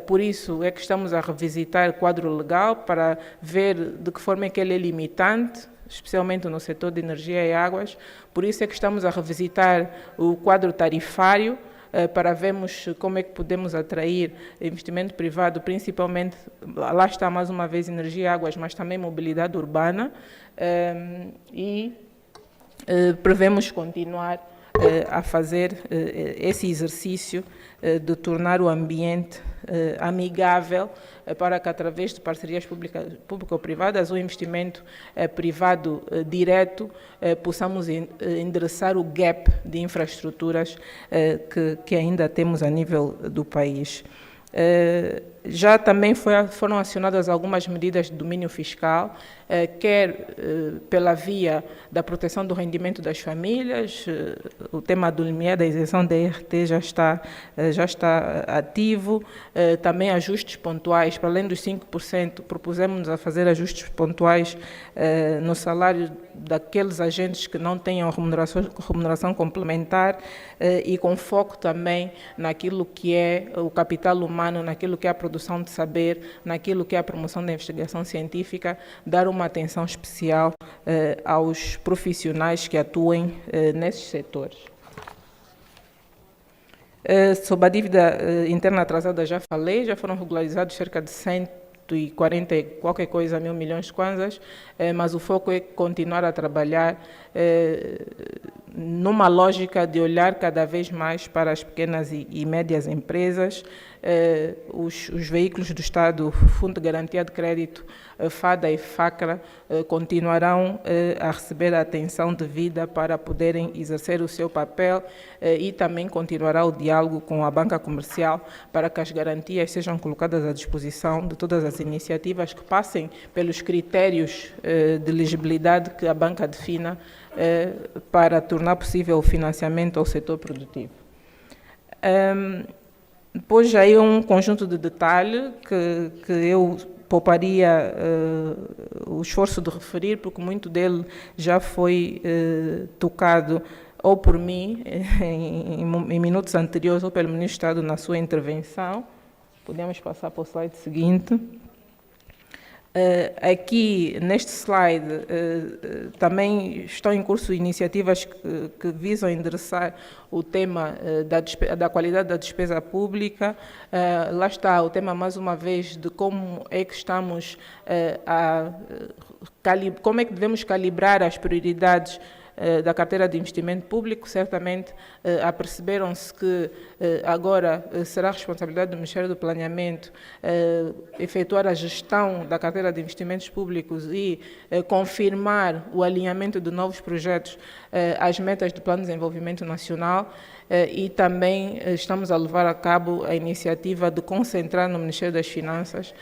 Por isso é que estamos a revisitar o quadro legal para ver de que forma é que ele é limitante, especialmente no setor de energia e águas. Por isso é que estamos a revisitar o quadro tarifário, para vermos como é que podemos atrair investimento privado, principalmente, lá está mais uma vez energia e águas, mas também mobilidade urbana, e prevemos continuar a fazer esse exercício de tornar o ambiente amigável para que, através de parcerias público-privadas ou investimento privado direto, possamos endereçar o gap de infraestruturas que ainda temos a nível do país. Já também foram acionadas algumas medidas de domínio fiscal, quer pela via da proteção do rendimento das famílias, o tema do limiar da isenção da IRT já está ativo, também ajustes pontuais, para além dos 5%, propusemos-nos a fazer ajustes pontuais no salário daqueles agentes que não tenham remuneração complementar e com foco também naquilo que é o capital humano, naquilo que é a produção de saber, naquilo que é a promoção da investigação científica, dar uma atenção especial aos profissionais que atuem nesses setores. Sobre a dívida interna atrasada já falei, já foram regularizados cerca de 140 e qualquer coisa mil milhões de kwanzas, mas o foco é continuar a trabalhar numa lógica de olhar cada vez mais para as pequenas e médias empresas. Os veículos do Estado, Fundo de Garantia de Crédito, FADA e FACRA, continuarão a receber a atenção devida para poderem exercer o seu papel e também continuará o diálogo com a banca comercial para que as garantias sejam colocadas à disposição de todas as iniciativas que passem pelos critérios de elegibilidade que a banca defina para tornar possível o financiamento ao setor produtivo. Depois aí um conjunto de detalhes que eu pouparia o esforço de referir, porque muito dele já foi tocado ou por mim em minutos anteriores ou pelo Ministro do Estado na sua intervenção. Podemos passar para o slide seguinte. Aqui, neste slide, também estão em curso iniciativas que visam endereçar o tema da qualidade da despesa pública. Lá está o tema, mais uma vez, de como é que estamos como é que devemos calibrar as prioridades da carteira de investimento público. Certamente aperceberam-se que agora será a responsabilidade do Ministério do Planeamento efetuar a gestão da carteira de investimentos públicos e confirmar o alinhamento de novos projetos às metas do Plano de Desenvolvimento Nacional. E também estamos a levar a cabo a iniciativa de concentrar no Ministério das Finanças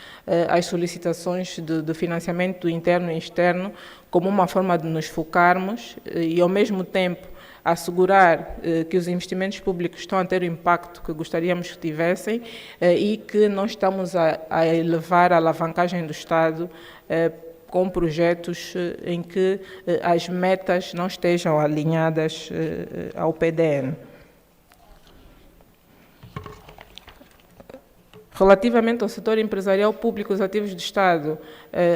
as solicitações de financiamento interno e externo como uma forma de nos focarmos e, ao mesmo tempo, assegurar que os investimentos públicos estão a ter o impacto que gostaríamos que tivessem e que não estamos a elevar a alavancagem do Estado com projetos em que as metas não estejam alinhadas ao PDN. Relativamente ao setor empresarial público, os ativos do Estado,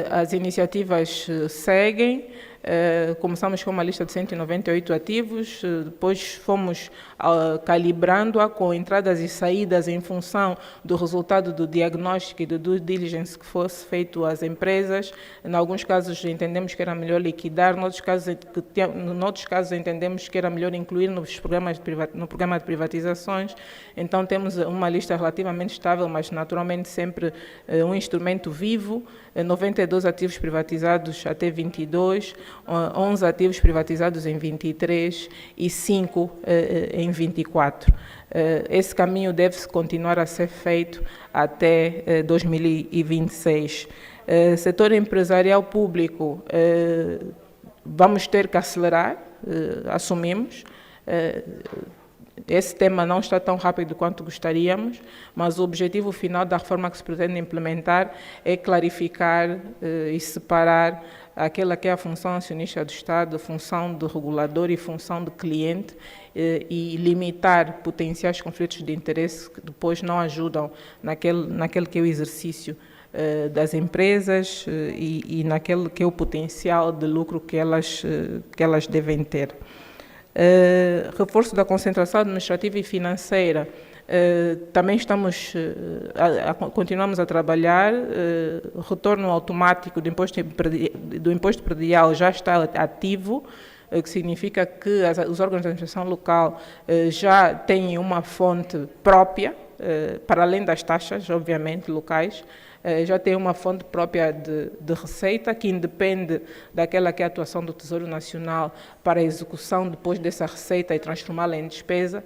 as iniciativas seguem. Começamos com uma lista de 198 ativos, depois fomos calibrando-a com entradas e saídas em função do resultado do diagnóstico e do due diligence que fosse feito às empresas. Em alguns casos entendemos que era melhor liquidar, noutros casos entendemos que era melhor incluir no programa de privatizações. Então temos uma lista relativamente estável, mas naturalmente sempre um instrumento vivo. 92 ativos privatizados até 22, 11 ativos privatizados em 23 e 5 em 24. Esse caminho deve-se continuar a ser feito até 2026. Setor empresarial público, vamos ter que acelerar, assumimos. Esse tema não está tão rápido quanto gostaríamos, mas o objetivo final da reforma que se pretende implementar é clarificar e separar aquela que é a função acionista do Estado, a função de regulador e função de cliente, e limitar potenciais conflitos de interesse que depois não ajudam naquele que é o exercício das empresas e naquele que é o potencial de lucro que elas devem ter. Reforço da concentração administrativa e financeira. Também continuamos a trabalhar. Retorno automático do imposto predial já está ativo, que significa que os órgãos de administração local já têm uma fonte própria, para além das taxas, obviamente, locais, já tem uma fonte própria de receita que independe daquela que é a atuação do Tesouro Nacional para a execução depois dessa receita e transformá-la em despesa,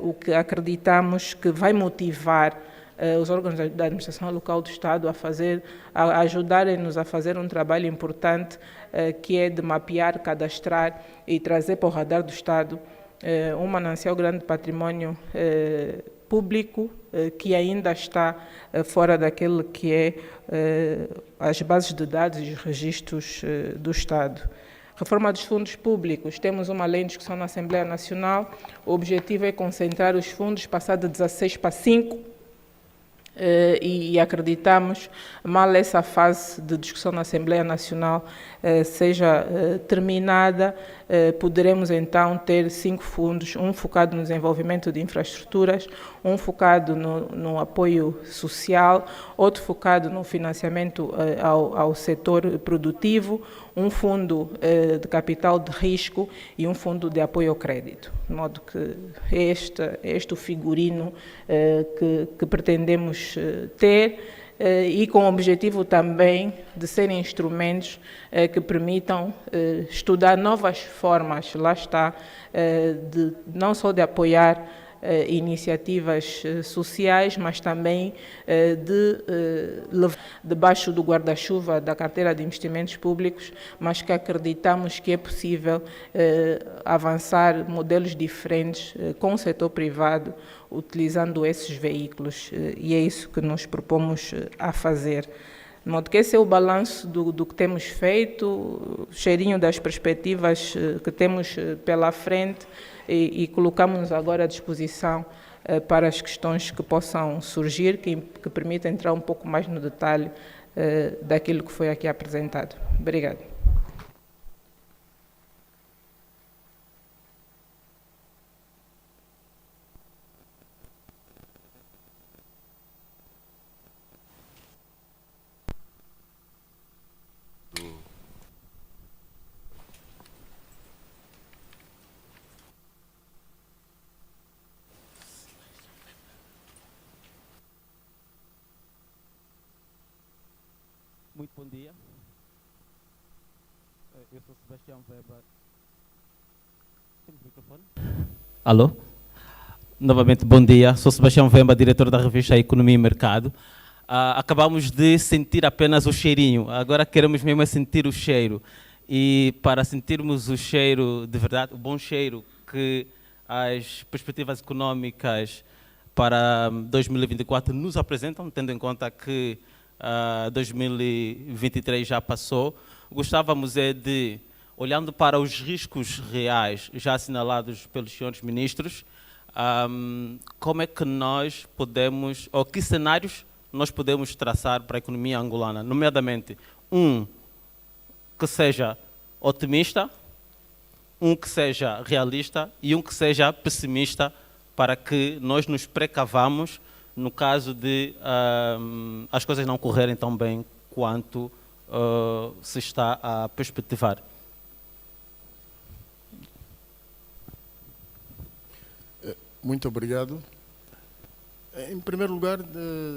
o que acreditamos que vai motivar os órgãos da administração local do Estado a ajudarem-nos a fazer um trabalho importante, que é de mapear, cadastrar e trazer para o radar do Estado um manancial grande de património público que ainda está fora daquele que é as bases de dados e os registros do Estado. Reforma dos fundos públicos. Temos uma lei em discussão na Assembleia Nacional. O objetivo é concentrar os fundos, passar de 16 para 5, e acreditamos, mal essa fase de discussão na Assembleia Nacional seja terminada, poderemos então ter 5 fundos, um focado no desenvolvimento de infraestruturas, um focado no apoio social, outro focado no financiamento ao setor produtivo, um fundo de capital de risco e um fundo de apoio ao crédito. De modo que este o figurino que pretendemos ter, e com o objetivo também de serem instrumentos que permitam estudar novas formas, lá está, não só de apoiar iniciativas sociais, mas também debaixo do guarda-chuva da carteira de investimentos públicos, mas que acreditamos que é possível avançar modelos diferentes com o setor privado, utilizando esses veículos, e é isso que nos propomos a fazer. De modo que esse é o balanço do que temos feito, o cheirinho das perspectivas que temos pela frente, e colocamos-nos agora à disposição para as questões que possam surgir, que permitam entrar um pouco mais no detalhe daquilo que foi aqui apresentado. Obrigada. Muito bom dia. Eu sou Sebastião Weber. Temos microfone? Alô? Novamente, bom dia. Sou Sebastião Weber, diretor da revista Economia e Mercado. Acabamos de sentir apenas o cheirinho, agora queremos mesmo sentir o cheiro. E para sentirmos o cheiro de verdade, o bom cheiro que as perspectivas econômicas para 2024 nos apresentam, tendo em conta que 2023 já passou, gostávamos de, olhando para os riscos reais já assinalados pelos senhores ministros, como é que nós podemos, ou que cenários nós podemos traçar para a economia angolana, nomeadamente um que seja otimista, um que seja realista e um que seja pessimista, para que nós nos precavamos no caso de as coisas não correrem tão bem quanto se está a perspectivar. Muito obrigado. Em primeiro lugar,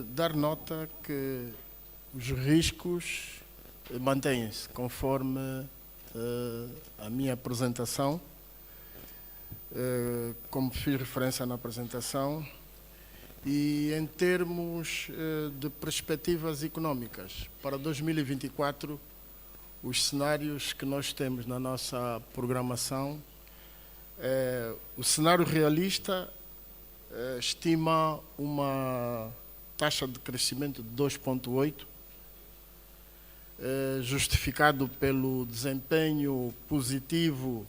dar nota que os riscos mantêm-se conforme a minha apresentação. Como fiz referência na apresentação, e em termos de perspectivas económicas para 2024, os cenários que nós temos na nossa programação, o cenário realista estima uma taxa de crescimento de 2,8%, justificado pelo desempenho positivo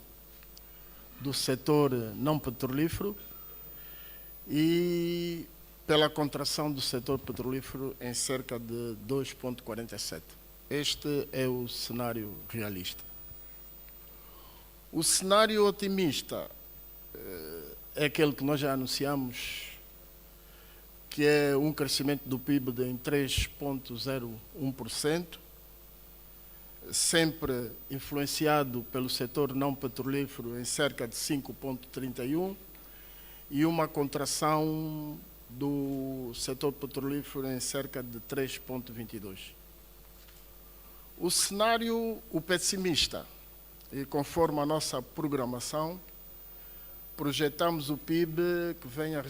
do setor não petrolífero e pela contração do setor petrolífero em cerca de 2,47%. Este é o cenário realista. O cenário otimista é aquele que nós já anunciamos, que é um crescimento do PIB de 3,01%, sempre influenciado pelo setor não petrolífero em cerca de 5,31%, e uma contração do setor petrolífero em cerca de 3,22%. O cenário, o pessimista, e conforme a nossa programação, projetamos o PIB que vem a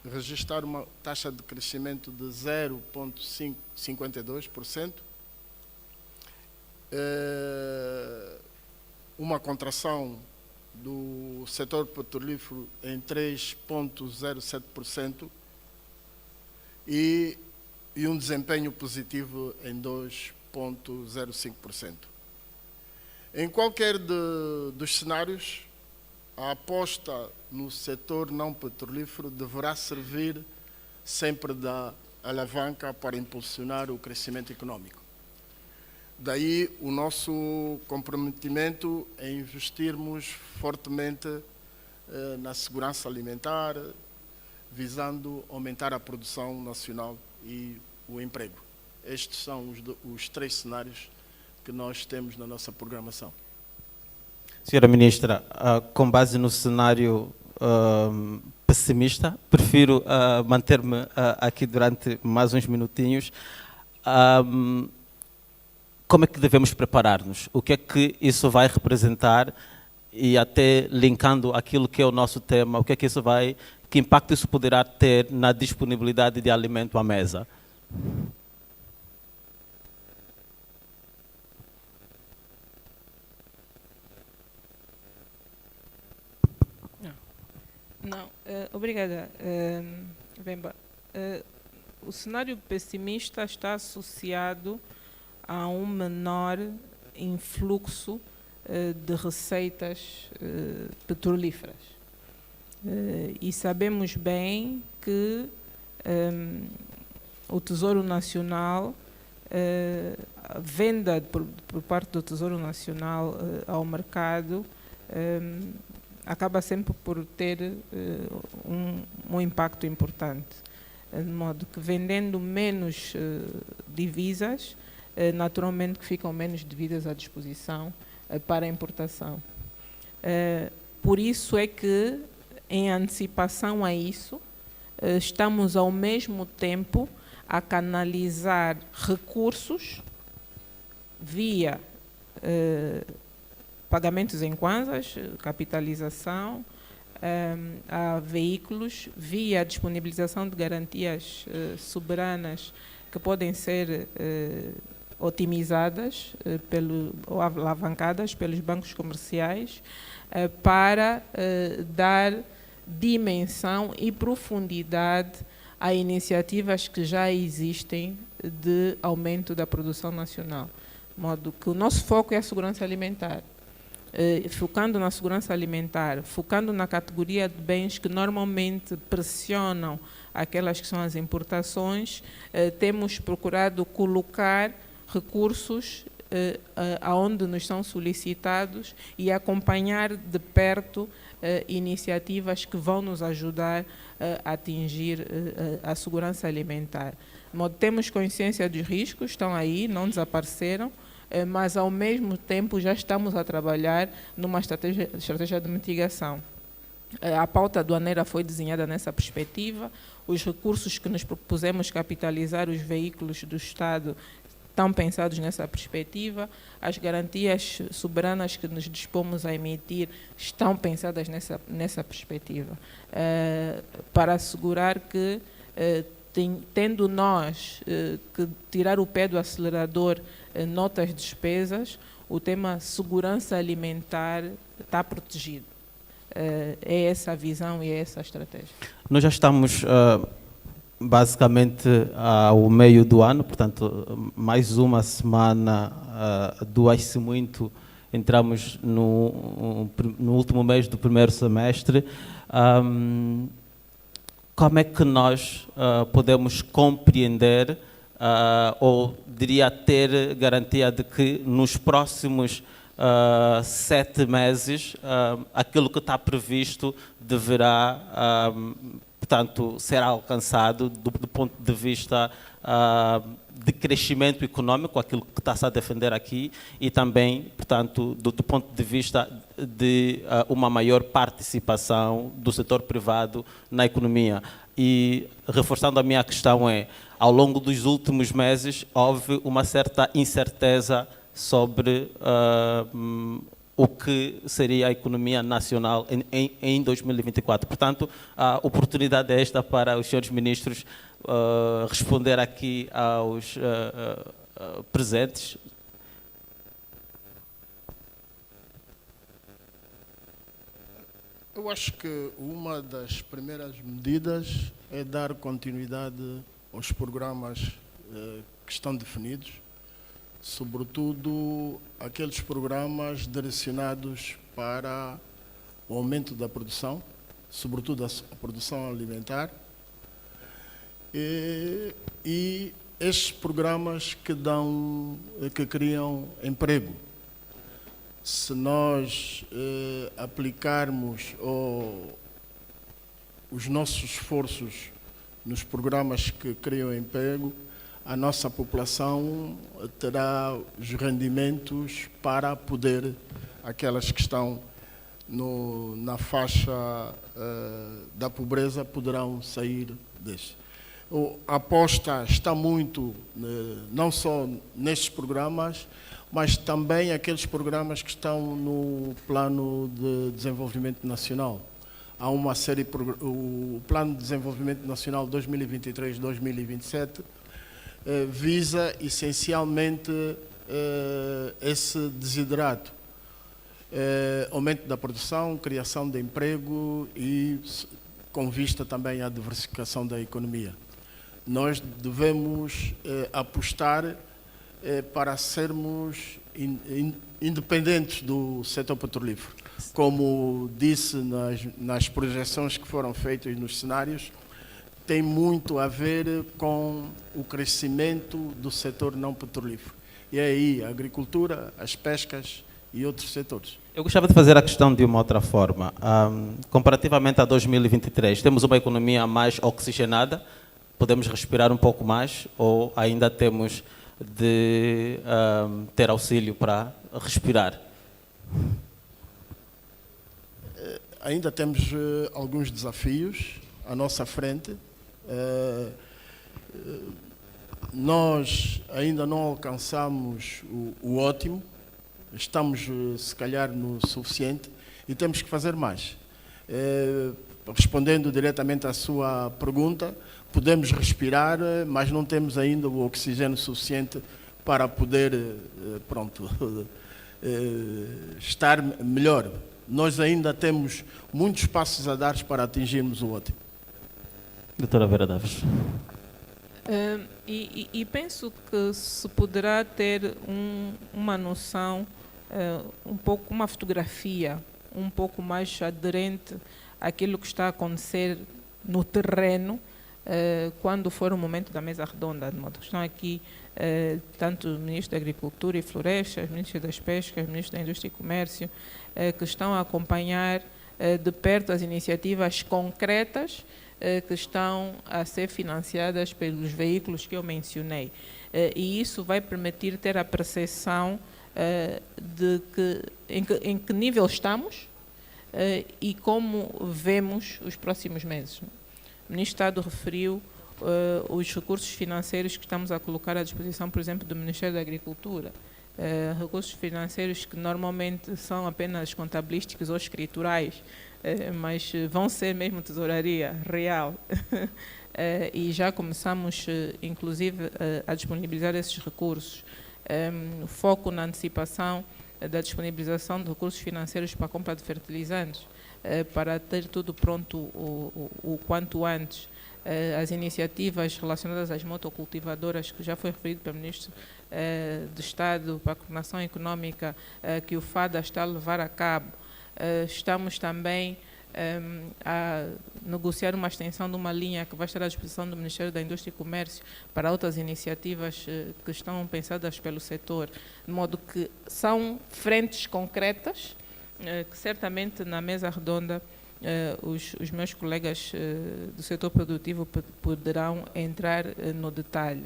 registrar uma taxa de crescimento de 0,52%, uma contração do setor petrolífero em 3,07% e um desempenho positivo em 2,05%. Em qualquer dos cenários, a aposta no setor não petrolífero deverá servir sempre da alavanca para impulsionar o crescimento econômico. Daí o nosso comprometimento em investirmos fortemente na segurança alimentar, visando aumentar a produção nacional e o emprego. Estes são os três cenários que nós temos na nossa programação. Senhora Ministra, com base no cenário pessimista, prefiro manter-me aqui durante mais uns minutinhos. Como é que devemos preparar-nos? O que é que isso vai representar? E até linkando aquilo que é o nosso tema, o que é que isso vai que impacto isso poderá ter na disponibilidade de alimento à mesa? Não, obrigada, Bemba. O cenário pessimista está associado a um menor influxo de receitas petrolíferas. E sabemos bem que o Tesouro Nacional, a venda por parte do Tesouro Nacional ao mercado, acaba sempre por ter um impacto importante, de modo que vendendo menos divisas, naturalmente que ficam menos divisas à disposição para a importação. Por isso é que, em antecipação a isso, estamos ao mesmo tempo a canalizar recursos via pagamentos em kwanzas, capitalização, a veículos, via a disponibilização de garantias soberanas que podem ser otimizadas ou alavancadas pelos bancos comerciais para dar dimensão e profundidade a iniciativas que já existem de aumento da produção nacional. De modo que o nosso foco é a segurança alimentar. Focando na segurança alimentar, focando na categoria de bens que normalmente pressionam aquelas que são as importações, temos procurado colocar recursos aonde nos são solicitados e acompanhar de perto iniciativas que vão nos ajudar a atingir a segurança alimentar. De modo, temos consciência dos riscos, estão aí, não desapareceram, mas ao mesmo tempo já estamos a trabalhar numa estratégia de mitigação. A pauta aduaneira foi desenhada nessa perspectiva, os recursos que nos propusemos capitalizar, os veículos do Estado, estão pensados nessa perspectiva, as garantias soberanas que nos dispomos a emitir estão pensadas nessa perspectiva, para assegurar que, tendo nós que tirar o pé do acelerador notas despesas, o tema segurança alimentar está protegido. É essa a visão e é essa a estratégia. Nós já estamos basicamente ao meio do ano, portanto, mais uma semana, doa-se muito, entramos no último mês do primeiro semestre. Como é que nós podemos compreender, ou diria ter garantia de que nos próximos 7 meses aquilo que está previsto deverá, portanto, ser alcançado do ponto de vista de crescimento econômico, aquilo que está-se a defender aqui, e também, portanto, do ponto de vista de uma maior participação do setor privado na economia. E, reforçando a minha questão, ao longo dos últimos meses, houve uma certa incerteza sobre o que seria a economia nacional em 2024. Portanto, a oportunidade é esta para os senhores ministros responder aqui aos presentes. Eu acho que uma das primeiras medidas é dar continuidade aos programas que estão definidos, sobretudo aqueles programas direcionados para o aumento da produção, sobretudo a produção alimentar, e estes programas que criam emprego. Se nós aplicarmos os nossos esforços nos programas que criam emprego, a nossa população terá os rendimentos para poder, aquelas que estão na faixa da pobreza, poderão sair deste. A aposta está muito, não só nestes programas, mas também aqueles programas que estão no Plano de Desenvolvimento Nacional. há uma série, o Plano de Desenvolvimento Nacional 2023-2027 visa essencialmente esse desiderato, aumento da produção, criação de emprego e com vista também à diversificação da economia. Nós devemos apostar para sermos independentes do setor petrolífero. Como disse nas projeções que foram feitas nos cenários, tem muito a ver com o crescimento do setor não petrolífero. E aí a agricultura, as pescas e outros setores. Eu gostava de fazer a questão de uma outra forma. Comparativamente a 2023, temos uma economia mais oxigenada? Podemos respirar um pouco mais ou ainda temos de ter auxílio para respirar? Ainda temos alguns desafios à nossa frente. Nós ainda não alcançamos o ótimo, estamos se calhar no suficiente e temos que fazer mais. Respondendo diretamente à sua pergunta, podemos respirar, mas não temos ainda o oxigênio suficiente para poder estar melhor. Nós ainda temos muitos passos a dar para atingirmos o ótimo. Doutora Vera Daves. E penso que se poderá ter uma noção, um pouco, uma fotografia um pouco mais aderente àquilo que está a acontecer no terreno, quando for o momento da mesa redonda. De modo que estão aqui tanto o Ministro da Agricultura e Florestas, o Ministro das Pescas, o Ministro da Indústria e Comércio, que estão a acompanhar de perto as iniciativas concretas que estão a ser financiadas pelos veículos que eu mencionei. E isso vai permitir ter a percepção de em que nível estamos e como vemos os próximos meses. O Ministro do Estado referiu os recursos financeiros que estamos a colocar à disposição, por exemplo, do Ministério da Agricultura. Recursos financeiros que normalmente são apenas contabilísticos ou escriturais, mas vão ser mesmo tesouraria real. E já começamos, inclusive, a disponibilizar esses recursos. O foco na antecipação da disponibilização de recursos financeiros para a compra de fertilizantes, para ter tudo pronto o quanto antes. As iniciativas relacionadas às motocultivadoras, que já foi referido pelo Ministro do Estado para a Coordenação Económica, que o FADA está a levar a cabo. Estamos também a negociar uma extensão de uma linha que vai estar à disposição do Ministério da Indústria e Comércio para outras iniciativas que estão pensadas pelo setor, de modo que são frentes concretas que certamente na mesa redonda os meus colegas do setor produtivo poderão entrar no detalhe.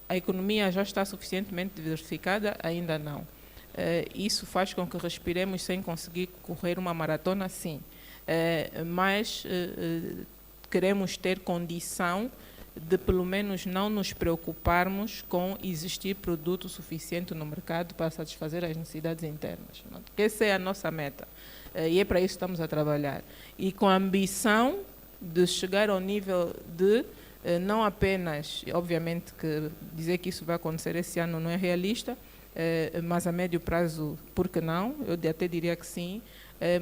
A economia já está suficientemente diversificada? Ainda não. Isso faz com que respiremos sem conseguir correr uma maratona? Sim. Mas queremos ter condição de pelo menos não nos preocuparmos com existir produto suficiente no mercado para satisfazer as necessidades internas. Essa é a nossa meta. E é para isso que estamos a trabalhar. E com a ambição de chegar ao nível de, não apenas, obviamente que dizer que isso vai acontecer esse ano não é realista, mas a médio prazo, por que não? Eu até diria que sim,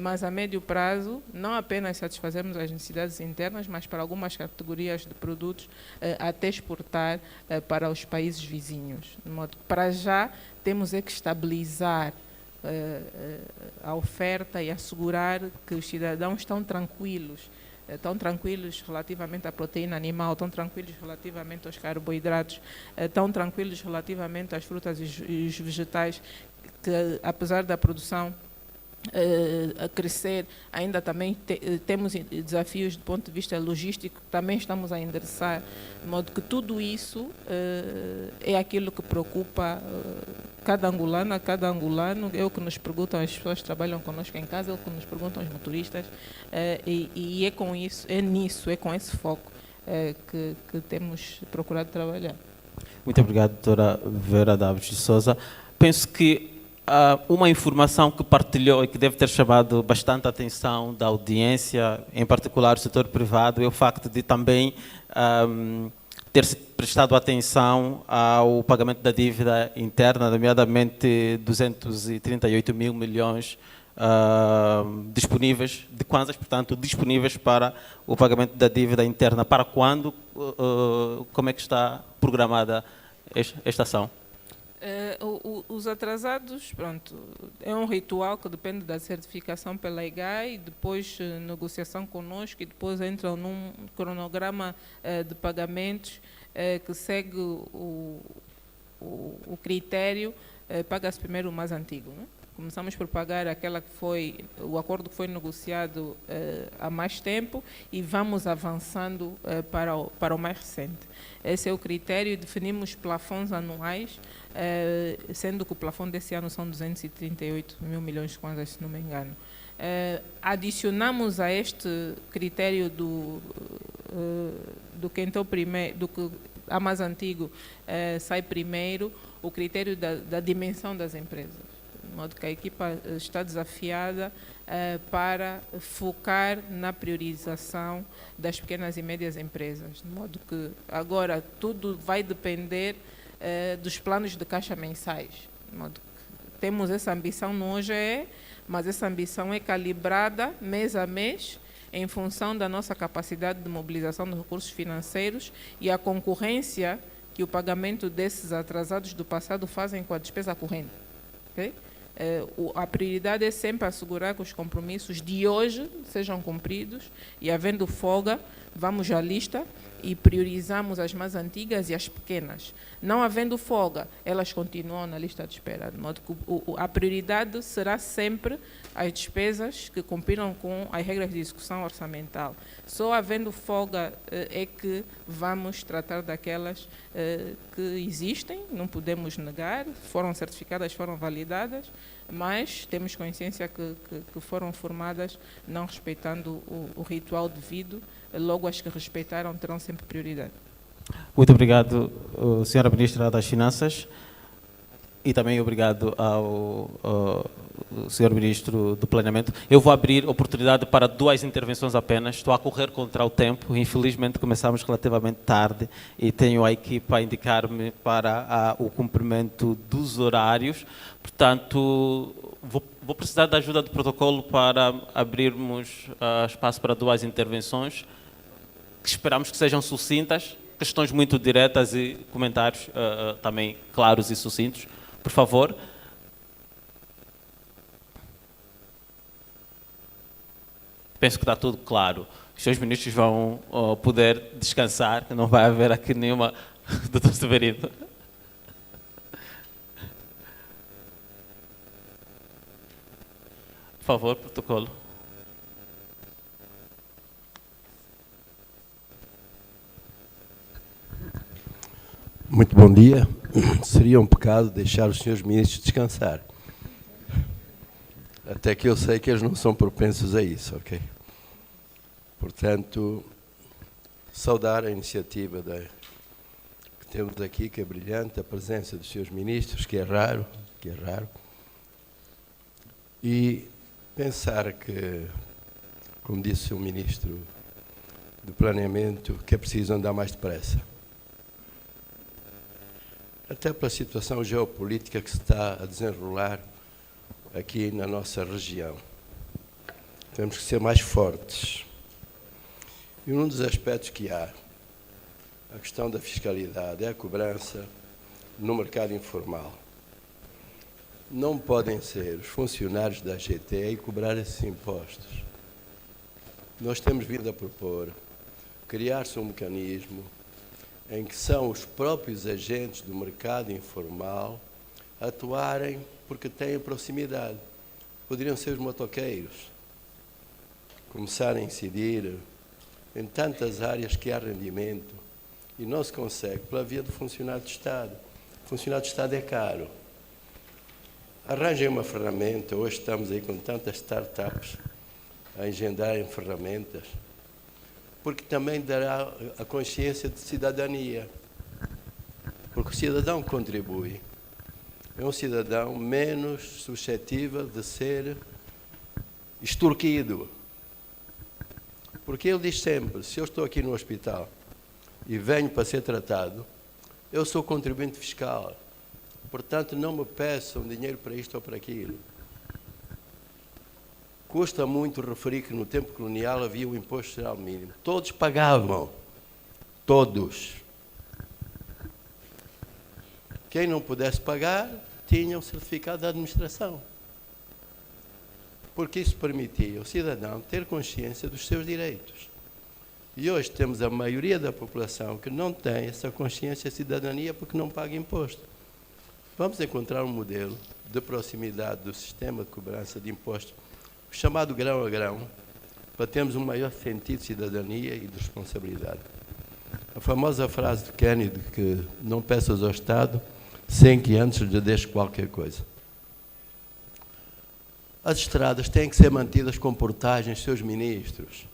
mas a médio prazo, não apenas satisfazermos as necessidades internas, mas para algumas categorias de produtos, até exportar para os países vizinhos. De modo que, para já, temos que estabilizar a oferta e assegurar que os cidadãos estão tranquilos relativamente à proteína animal, estão tranquilos relativamente aos carboidratos, estão tranquilos relativamente às frutas e os vegetais, que apesar da produção a crescer, ainda também temos desafios do ponto de vista logístico, também estamos a endereçar, de modo que tudo isso é aquilo que preocupa cada angolano, é o que nos perguntam as pessoas que trabalham conosco em casa, é o que nos perguntam os motoristas, e é com isso, é com esse foco que temos procurado trabalhar. Muito obrigado, doutora Vera Daves de Sousa. Penso que Uma informação que partilhou e que deve ter chamado bastante a atenção da audiência, em particular do setor privado, é o facto de também ter-se prestado atenção ao pagamento da dívida interna, nomeadamente 238 mil milhões disponíveis de kwanzas, portanto, disponíveis para o pagamento da dívida interna. Para quando? Como é que está programada esta ação? Os atrasados, pronto, é um ritual que depende da certificação pela IGAI, depois negociação conosco e depois entram num cronograma de pagamentos que segue o critério, paga-se primeiro o mais antigo, né? Começamos por pagar aquela que foi, o acordo que foi negociado há mais tempo e vamos avançando para o mais recente. Esse é o critério, definimos plafons anuais, sendo que o plafond desse ano são 238 mil milhões de kwanzas, se não me engano. Adicionamos a este critério do que entrou primeiro, do que há mais antigo sai primeiro, o critério da dimensão das empresas. De modo que a equipa está desafiada para focar na priorização das pequenas e médias empresas. De modo que agora tudo vai depender dos planos de caixa mensais. De modo que temos essa ambição no OGE, mas essa ambição é calibrada mês a mês em função da nossa capacidade de mobilização de recursos financeiros e a concorrência que o pagamento desses atrasados do passado fazem com a despesa corrente. Okay? A prioridade é sempre assegurar que os compromissos de hoje sejam cumpridos e, havendo folga, vamos à lista e priorizamos as mais antigas e as pequenas. Não havendo folga, elas continuam na lista de espera, de modo que a prioridade será sempre as despesas que cumpriram com as regras de execução orçamental. Só havendo folga é que vamos tratar daquelas que existem, não podemos negar, foram certificadas, foram validadas, mas temos consciência que foram formadas não respeitando o ritual devido, logo as que respeitaram terão sempre prioridade. Muito obrigado, Sra. Ministra das Finanças, e também obrigado ao Sr. Ministro do Planeamento. Eu vou abrir oportunidade para 2 intervenções apenas. Estou a correr contra o tempo. Infelizmente, começamos relativamente tarde e tenho a equipa a indicar-me para o cumprimento dos horários. Portanto, vou precisar da ajuda do protocolo para abrirmos espaço para 2 intervenções, que esperamos que sejam sucintas, questões muito diretas e comentários também claros e sucintos. Por favor. Penso que está tudo claro. Os seus ministros vão poder descansar, que não vai haver aqui nenhuma... Doutor Severino. Por favor, protocolo. Muito bom dia. Seria um pecado deixar os senhores ministros descansar. Até que eu sei que eles não são propensos a isso, ok? Portanto, saudar a iniciativa que temos aqui, que é brilhante, a presença dos senhores ministros, que é raro, e pensar que, como disse o ministro do Planeamento, que é preciso andar mais depressa. Até pela situação geopolítica que se está a desenrolar aqui na nossa região. Temos que ser mais fortes. E um dos aspectos que há, a questão da fiscalidade, é a cobrança no mercado informal. Não podem ser os funcionários da AGT a cobrar esses impostos. Nós temos vindo a propor criar-se um mecanismo em que são os próprios agentes do mercado informal atuarem porque têm proximidade. Poderiam ser os motoqueiros, começarem a incidir em tantas áreas que há rendimento e não se consegue pela via do funcionário de Estado. O funcionário de Estado é caro. Arranjem uma ferramenta. Hoje estamos aí com tantas startups a engendrarem ferramentas, porque também dará a consciência de cidadania. Porque o cidadão contribui é um cidadão menos suscetível de ser extorquido. Porque ele diz sempre, se eu estou aqui no hospital e venho para ser tratado, eu sou contribuinte fiscal, portanto não me peçam dinheiro para isto ou para aquilo. Custa muito referir que no tempo colonial havia o imposto geral mínimo. Todos pagavam, todos. Quem não pudesse pagar tinha o certificado da administração. Porque isso permitia ao cidadão ter consciência dos seus direitos. E hoje temos a maioria da população que não tem essa consciência de cidadania porque não paga imposto. Vamos encontrar um modelo de proximidade do sistema de cobrança de impostos, chamado grão a grão, para termos um maior sentido de cidadania e de responsabilidade. A famosa frase de Kennedy, que não peças ao Estado sem que antes lhe deixe qualquer coisa. As estradas têm que ser mantidas com portagens, seus ministros.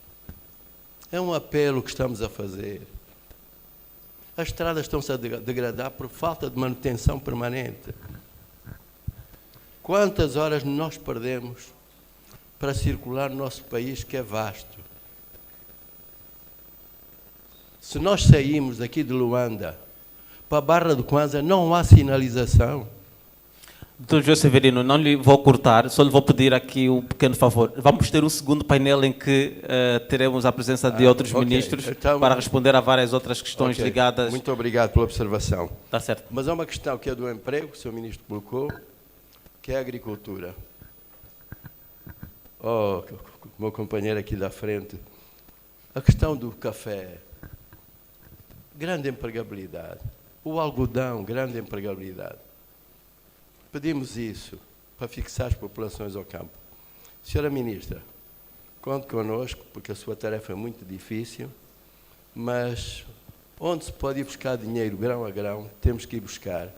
É um apelo que estamos a fazer. As estradas estão-se a degradar por falta de manutenção permanente. Quantas horas nós perdemos para circular no nosso país, que é vasto? Se nós saímos daqui de Luanda para a Barra do Kwanza, não há sinalização. Doutor José Severino, não lhe vou cortar, só lhe vou pedir aqui um pequeno favor. Vamos ter um segundo painel em que teremos a presença de outros ministros então, para responder a várias outras questões ligadas. Muito obrigado pela observação. Está certo. Mas há uma questão que é do emprego, que o Sr. Ministro colocou, que é a agricultura. Oh, meu companheiro aqui da frente, a questão do café, grande empregabilidade. O algodão, grande empregabilidade. Pedimos isso para fixar as populações ao campo. Senhora Ministra, conte connosco, porque a sua tarefa é muito difícil, mas onde se pode ir buscar dinheiro grão a grão, temos que ir buscar,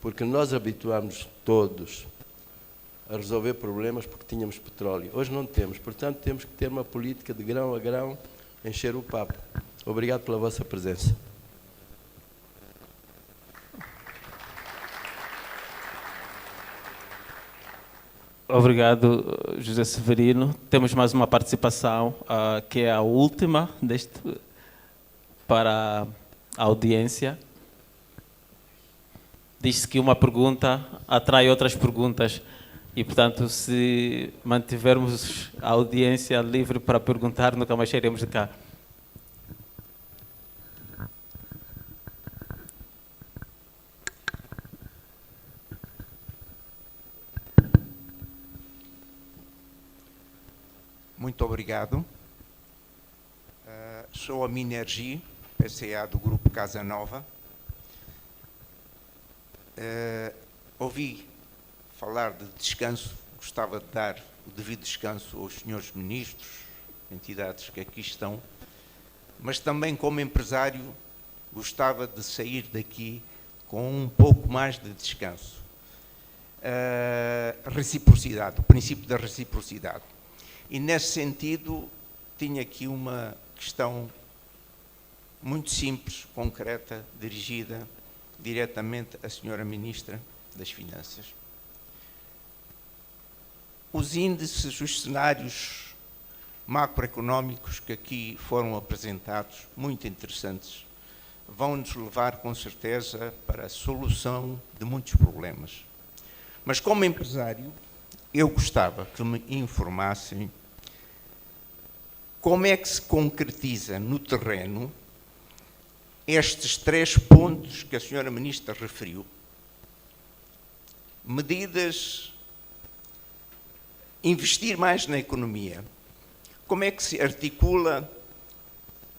porque nós habituámos todos a resolver problemas porque tínhamos petróleo. Hoje não temos, portanto temos que ter uma política de grão a grão, encher o papo. Obrigado pela vossa presença. Obrigado, José Severino. Temos mais uma participação, que é a última para a audiência. Diz-se que uma pergunta atrai outras perguntas e, portanto, se mantivermos a audiência livre para perguntar, nunca mais sairemos de cá. Muito obrigado. Sou a Minergie, PCA do Grupo Casa Nova. Ouvi falar de descanso, gostava de dar o devido descanso aos senhores ministros, entidades que aqui estão, mas também como empresário gostava de sair daqui com um pouco mais de descanso. Reciprocidade, o princípio da reciprocidade. E, nesse sentido, tinha aqui uma questão muito simples, concreta, dirigida diretamente à Senhora Ministra das Finanças. Os índices, os cenários macroeconómicos que aqui foram apresentados, muito interessantes, vão nos levar, com certeza, para a solução de muitos problemas. Mas, como empresário, eu gostava que me informassem como é que se concretiza no terreno estes 3 pontos que a Senhora Ministra referiu. Medidas, investir mais na economia. Como é que se articula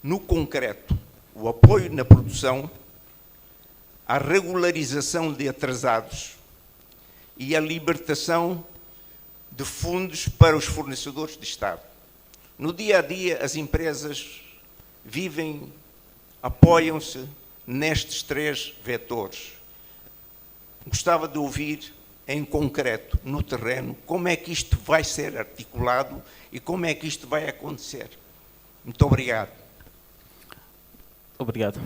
no concreto o apoio na produção, a regularização de atrasados e a libertação de fundos para os fornecedores de Estado? No dia a dia, as empresas vivem, apoiam-se nestes 3 vetores. Gostava de ouvir, em concreto, no terreno, como é que isto vai ser articulado e como é que isto vai acontecer. Muito obrigado. Obrigado.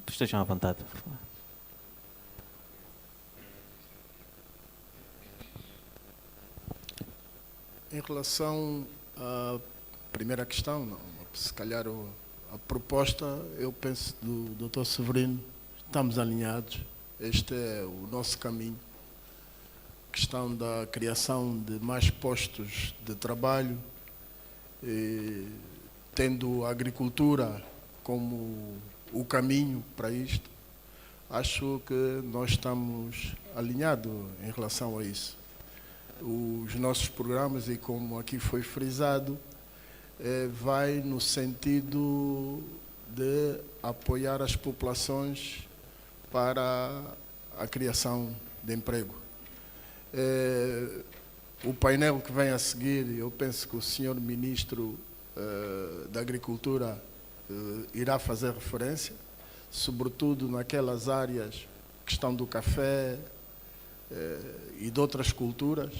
Estejam à vontade, por favor. Em relação à primeira questão, não, se calhar a proposta, eu penso do Dr. Severino, estamos alinhados, este é o nosso caminho. Questão da criação de mais postos de trabalho, tendo a agricultura como o caminho para isto, acho que nós estamos alinhados em relação a isso. Os nossos programas, e como aqui foi frisado, vai no sentido de apoiar as populações para a criação de emprego. O painel que vem a seguir, eu penso que o Sr. Ministro da Agricultura irá fazer referência, sobretudo naquelas áreas, questão do café e de outras culturas.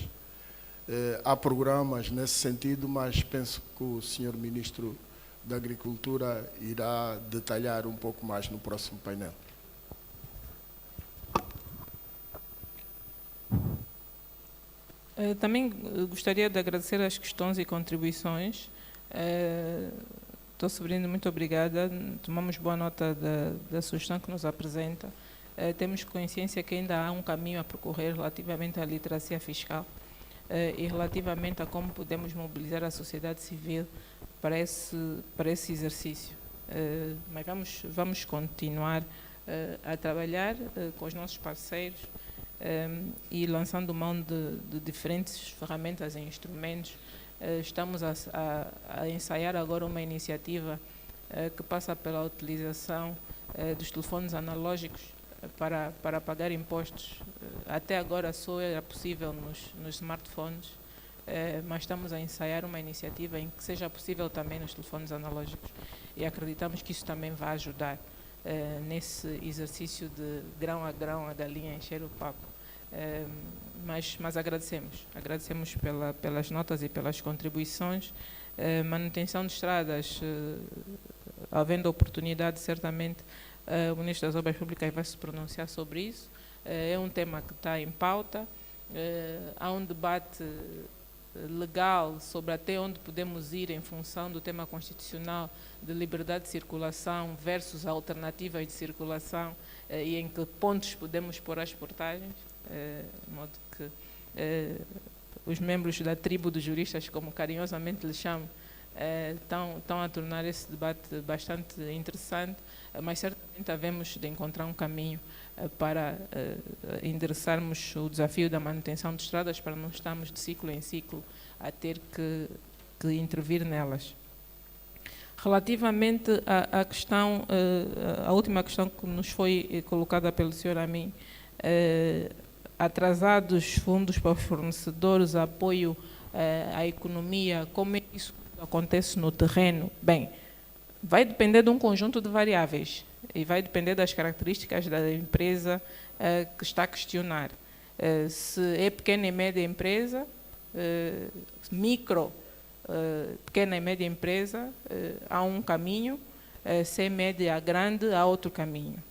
Há programas nesse sentido, mas penso que o Sr. Ministro da Agricultura irá detalhar um pouco mais no próximo painel. Também gostaria de agradecer as questões e contribuições. Dr. Severino, muito obrigada. Tomamos boa nota da sugestão que nos apresenta. Temos consciência que ainda há um caminho a percorrer relativamente à literacia fiscal e relativamente a como podemos mobilizar a sociedade civil para esse exercício. Mas vamos continuar a trabalhar com os nossos parceiros e lançando mão de diferentes ferramentas e instrumentos. Estamos a ensaiar agora uma iniciativa que passa pela utilização dos telefones analógicos para pagar impostos. Até agora só era possível nos smartphones, mas estamos a ensaiar uma iniciativa em que seja possível também nos telefones analógicos e acreditamos que isso também vai ajudar nesse exercício de grão a galinha encher o papo. Mas agradecemos pelas notas e pelas contribuições. Manutenção de estradas, havendo oportunidade, certamente o Ministro das Obras Públicas vai se pronunciar sobre isso. É um tema que está em pauta. Há um debate legal sobre até onde podemos ir em função do tema constitucional de liberdade de circulação versus alternativas de circulação e em que pontos podemos pôr as portagens, de modo que os membros da tribo dos juristas, como carinhosamente lhes chamo, estão a tornar esse debate bastante interessante, mas certamente havemos de encontrar um caminho para endereçarmos o desafio da manutenção de estradas, para não estarmos de ciclo em ciclo a ter que intervir nelas. Relativamente à questão, a última questão que nos foi colocada pelo Sr. Amin, atrasados fundos para os fornecedores, apoio à economia, como é que isso acontece no terreno? Bem, vai depender de um conjunto de variáveis e vai depender das características da empresa que está a questionar. Se é pequena e média empresa, micro, pequena e média empresa, há um caminho, se é média a grande, há outro caminho.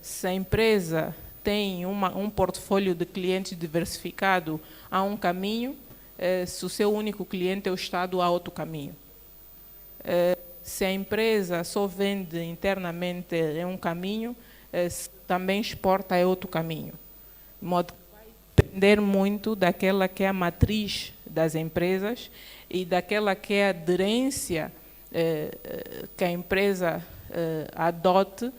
Se a empresa tem um portfólio de clientes diversificado, há um caminho, se o seu único cliente é o Estado, há outro caminho. Se a empresa só vende internamente, é um caminho, se também exporta, é outro caminho. De modo que vai depender muito daquela que é a matriz das empresas e daquela que é a aderência que a empresa adote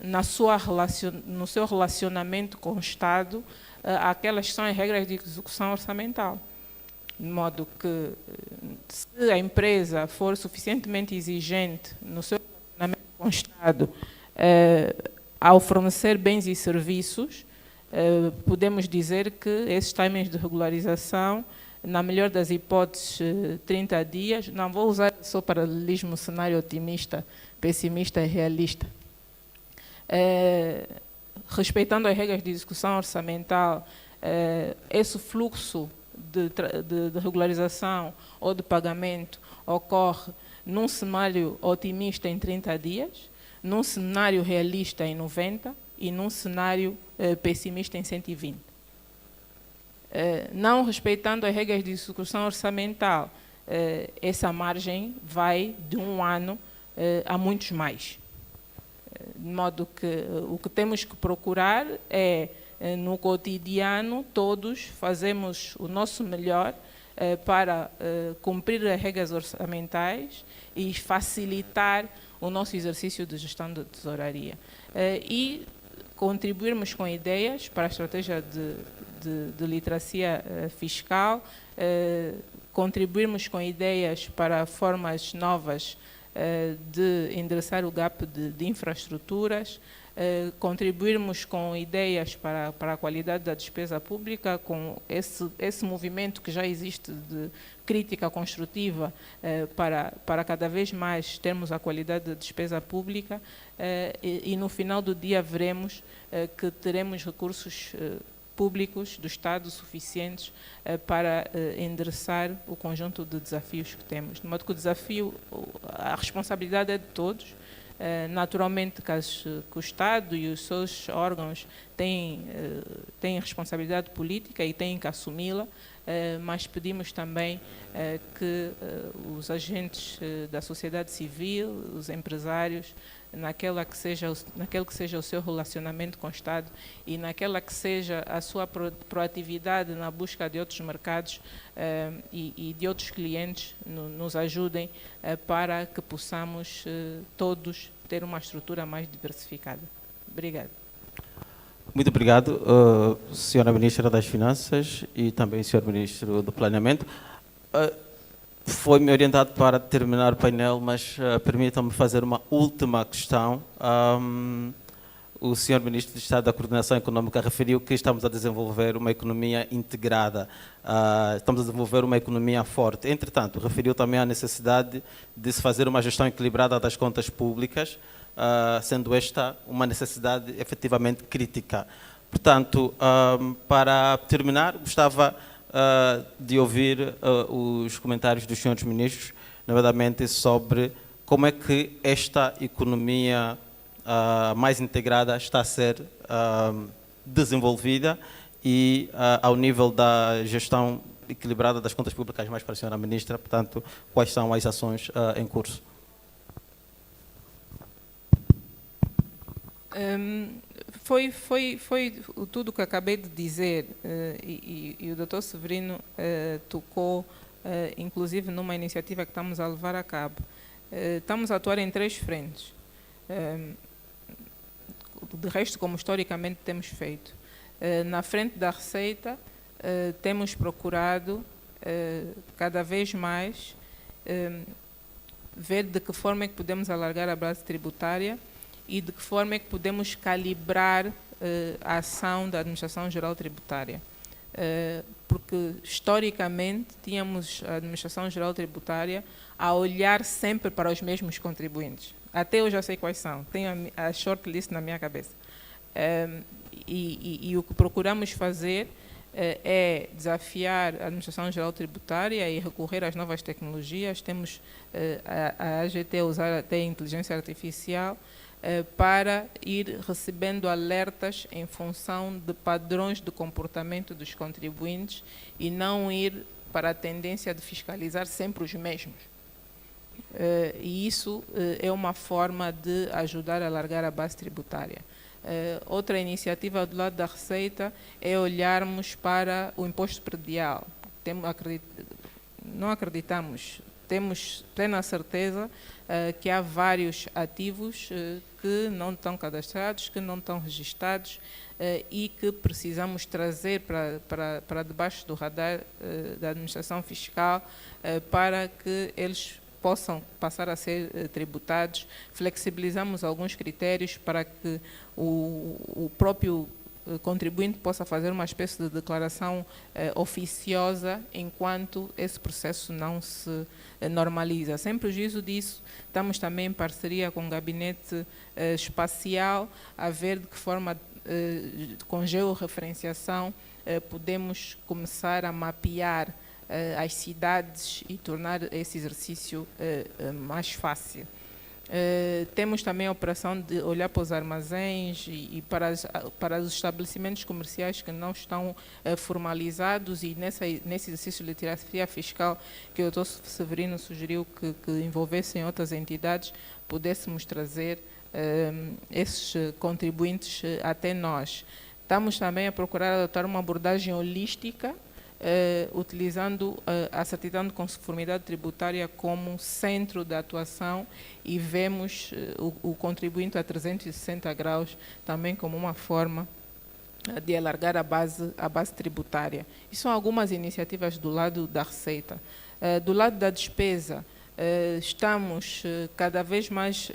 no seu relacionamento com o Estado, aquelas que são as regras de execução orçamental. De modo que, se a empresa for suficientemente exigente no seu relacionamento com o Estado, ao fornecer bens e serviços, podemos dizer que esses timings de regularização, na melhor das hipóteses, 30 dias, não vou usar só paralelismo, cenário otimista, pessimista e realista. Respeitando as regras de execução orçamental, esse fluxo de regularização ou de pagamento ocorre num cenário otimista em 30 dias, num cenário realista em 90 e num cenário pessimista em 120. Não respeitando as regras de execução orçamental, essa margem vai de um ano a muitos mais. De modo que o que temos que procurar é, no cotidiano, todos fazemos o nosso melhor para cumprir as regras orçamentais e facilitar o nosso exercício de gestão de tesouraria. E contribuirmos com ideias para a estratégia de literacia fiscal, contribuirmos com ideias para formas novas de endereçar o gap de infraestruturas, contribuirmos com ideias para a qualidade da despesa pública, com esse movimento que já existe de crítica construtiva para cada vez mais termos a qualidade da despesa pública, e no final do dia veremos que teremos recursos públicos do Estado suficientes para endereçar o conjunto de desafios que temos. De modo que o desafio, a responsabilidade é de todos. Naturalmente que o Estado e os seus órgãos têm responsabilidade política e têm que assumi-la, mas pedimos também que os agentes da sociedade civil, os empresários, naquele que seja o seu relacionamento com o Estado e naquela que seja a sua proatividade na busca de outros mercados e de outros clientes, nos ajudem para que possamos todos ter uma estrutura mais diversificada. Obrigada. Muito obrigado, Sra. Ministra das Finanças e também Sr. Ministro do Planeamento. Foi-me orientado para terminar o painel, mas permitam-me fazer uma última questão. O Sr. Ministro de Estado da Coordenação Econômica referiu que estamos a desenvolver uma economia integrada, estamos a desenvolver uma economia forte. Entretanto, referiu também a necessidade de se fazer uma gestão equilibrada das contas públicas, sendo esta uma necessidade efetivamente crítica. Portanto, para terminar, gostava de ouvir os comentários dos senhores ministros, nomeadamente sobre como é que esta economia mais integrada está a ser desenvolvida e ao nível da gestão equilibrada das contas públicas, mais para a senhora ministra, portanto, quais são as ações em curso? Foi tudo o que acabei de dizer e o Dr. Severino tocou, inclusive, numa iniciativa que estamos a levar a cabo. Estamos a atuar em 3 frentes, de resto, como historicamente temos feito. Na frente da receita, temos procurado cada vez mais ver de que forma é que podemos alargar a base tributária e de que forma é que podemos calibrar a ação da Administração Geral Tributária. Porque, historicamente, tínhamos a Administração Geral Tributária a olhar sempre para os mesmos contribuintes. Até eu já sei quais são, tenho a shortlist na minha cabeça. E o que procuramos fazer é desafiar a Administração Geral Tributária e recorrer às novas tecnologias. Temos a AGT a usar até a inteligência artificial para ir recebendo alertas em função de padrões de comportamento dos contribuintes e não ir para a tendência de fiscalizar sempre os mesmos. E isso é uma forma de ajudar a alargar a base tributária. Outra iniciativa do lado da Receita é olharmos para o imposto predial. Não acreditamos, temos plena certeza que há vários ativos que não estão cadastrados, que não estão registados e que precisamos trazer para debaixo do radar da administração fiscal para que eles possam passar a ser tributados. Flexibilizamos alguns critérios para que o próprio contribuinte possa fazer uma espécie de declaração oficiosa enquanto esse processo não se normaliza. Sem prejuízo disso, estamos também em parceria com o Gabinete Espacial a ver de que forma, com georreferenciação, podemos começar a mapear as cidades e tornar esse exercício mais fácil. Temos também a operação de olhar para os armazéns e para os estabelecimentos comerciais que não estão formalizados, e nesse exercício de literacia fiscal que o Dr. Severino sugeriu que envolvessem outras entidades, pudéssemos trazer esses contribuintes até nós. Estamos também a procurar adotar uma abordagem holística, utilizando a certidão de conformidade tributária como centro da atuação, e vemos o contribuinte a 360 graus também como uma forma de alargar a base tributária. E são algumas iniciativas do lado da receita. Do lado da despesa, estamos cada vez mais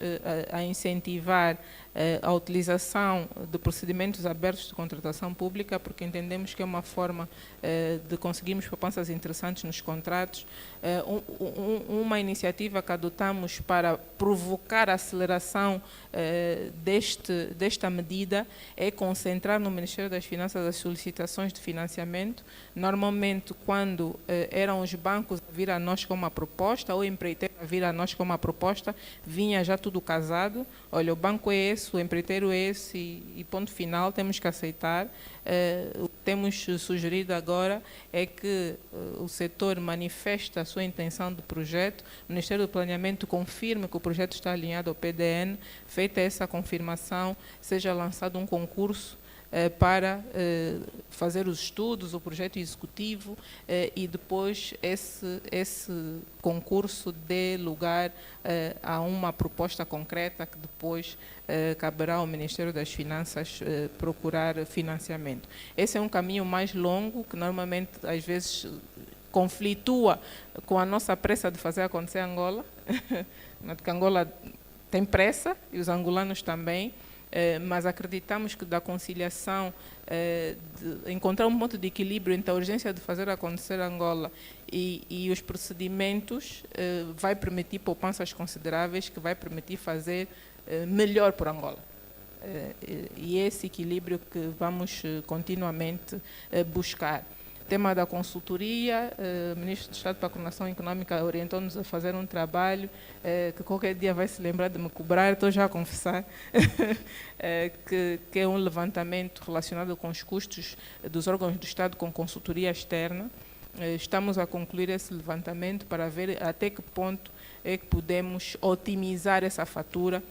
a incentivar a utilização de procedimentos abertos de contratação pública, porque entendemos que é uma forma de conseguirmos poupanças interessantes nos contratos. Uma iniciativa que adotamos para provocar a aceleração desta medida é concentrar no Ministério das Finanças as solicitações de financiamento. Normalmente, quando eram os bancos a vir a nós com uma proposta, ou o empreiteiro a vir a nós com uma proposta, vinha já tudo casado. Olha, o banco é esse, o empreiteiro é esse, e ponto final, temos que aceitar. O que temos sugerido agora é que o setor manifeste a sua intenção de projeto, o Ministério do Planeamento confirme que o projeto está alinhado ao PDN, feita essa confirmação, seja lançado um concurso para fazer os estudos, o projeto executivo, e depois esse concurso dê lugar a uma proposta concreta que depois caberá ao Ministério das Finanças procurar financiamento. Esse é um caminho mais longo, que normalmente às vezes conflitua com a nossa pressa de fazer acontecer Angola, porque Angola tem pressa e os angolanos também. Mas acreditamos que da conciliação, de encontrar um ponto de equilíbrio entre a urgência de fazer acontecer Angola e os procedimentos, vai permitir poupanças consideráveis, que vai permitir fazer melhor por Angola. E esse equilíbrio que vamos continuamente buscar. Tema da consultoria, o Ministro do Estado para a Coordenação Econômica orientou-nos a fazer um trabalho que qualquer dia vai se lembrar de me cobrar, estou já a confessar, que é um levantamento relacionado com os custos dos órgãos do Estado com consultoria externa. Estamos a concluir esse levantamento para ver até que ponto é que podemos otimizar essa fatura,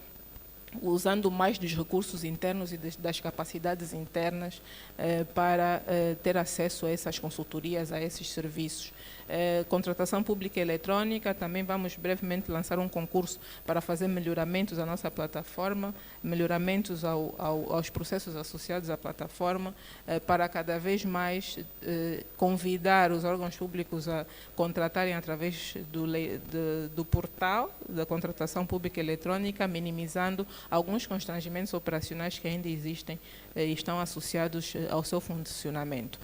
usando mais dos recursos internos e das capacidades internas para ter acesso a essas consultorias, a esses serviços. Contratação pública eletrônica, também vamos brevemente lançar um concurso para fazer melhoramentos à nossa plataforma, melhoramentos aos processos associados à plataforma, para cada vez mais convidar os órgãos públicos a contratarem através do portal da contratação pública eletrônica, minimizando alguns constrangimentos operacionais que ainda existem e estão associados ao seu funcionamento.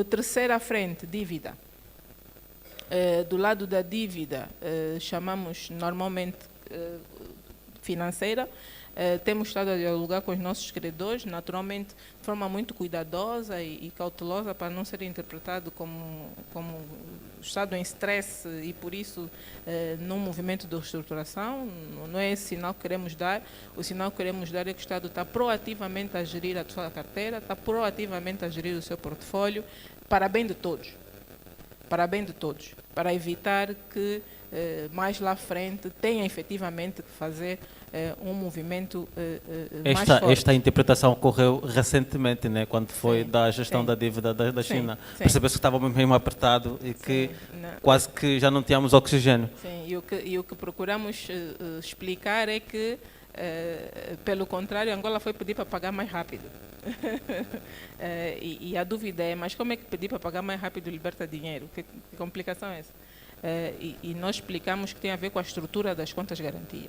Terceira frente, dívida. Do lado da dívida, chamamos normalmente financeira. Temos estado a dialogar com os nossos credores, naturalmente de forma muito cuidadosa e cautelosa, para não ser interpretado como Estado em stress e, por isso, num movimento de reestruturação. Não é esse sinal que queremos dar. O sinal que queremos dar é que o Estado está proativamente a gerir a sua carteira, está proativamente a gerir o seu portfólio, para bem de todos. Para bem de todos, para evitar que mais lá à frente tenha efetivamente que fazer um movimento mais forte. Esta interpretação ocorreu recentemente, né, quando foi da gestão da dívida da China. Percebeu-se que estava mesmo apertado e que quase que já não tínhamos oxigênio. Sim, e o que procuramos explicar é que, pelo contrário, Angola foi pedir para pagar mais rápido. E a dúvida é, mas como é que pedir para pagar mais rápido liberta dinheiro? Que complicação é essa? E nós explicamos que tem a ver com a estrutura das contas de garantia.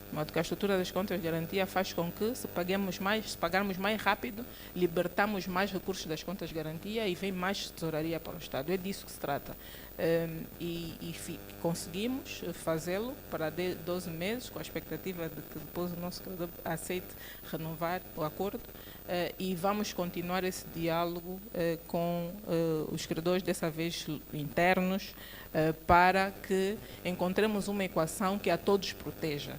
De modo que a estrutura das contas de garantia faz com que, se pagarmos mais rápido, libertamos mais recursos das contas de garantia e vem mais tesouraria para o Estado. É disso que se trata. Conseguimos fazê-lo para 12 meses, com a expectativa de que depois o nosso credor aceite renovar o acordo, e vamos continuar esse diálogo com os credores, dessa vez internos, para que encontremos uma equação que a todos proteja.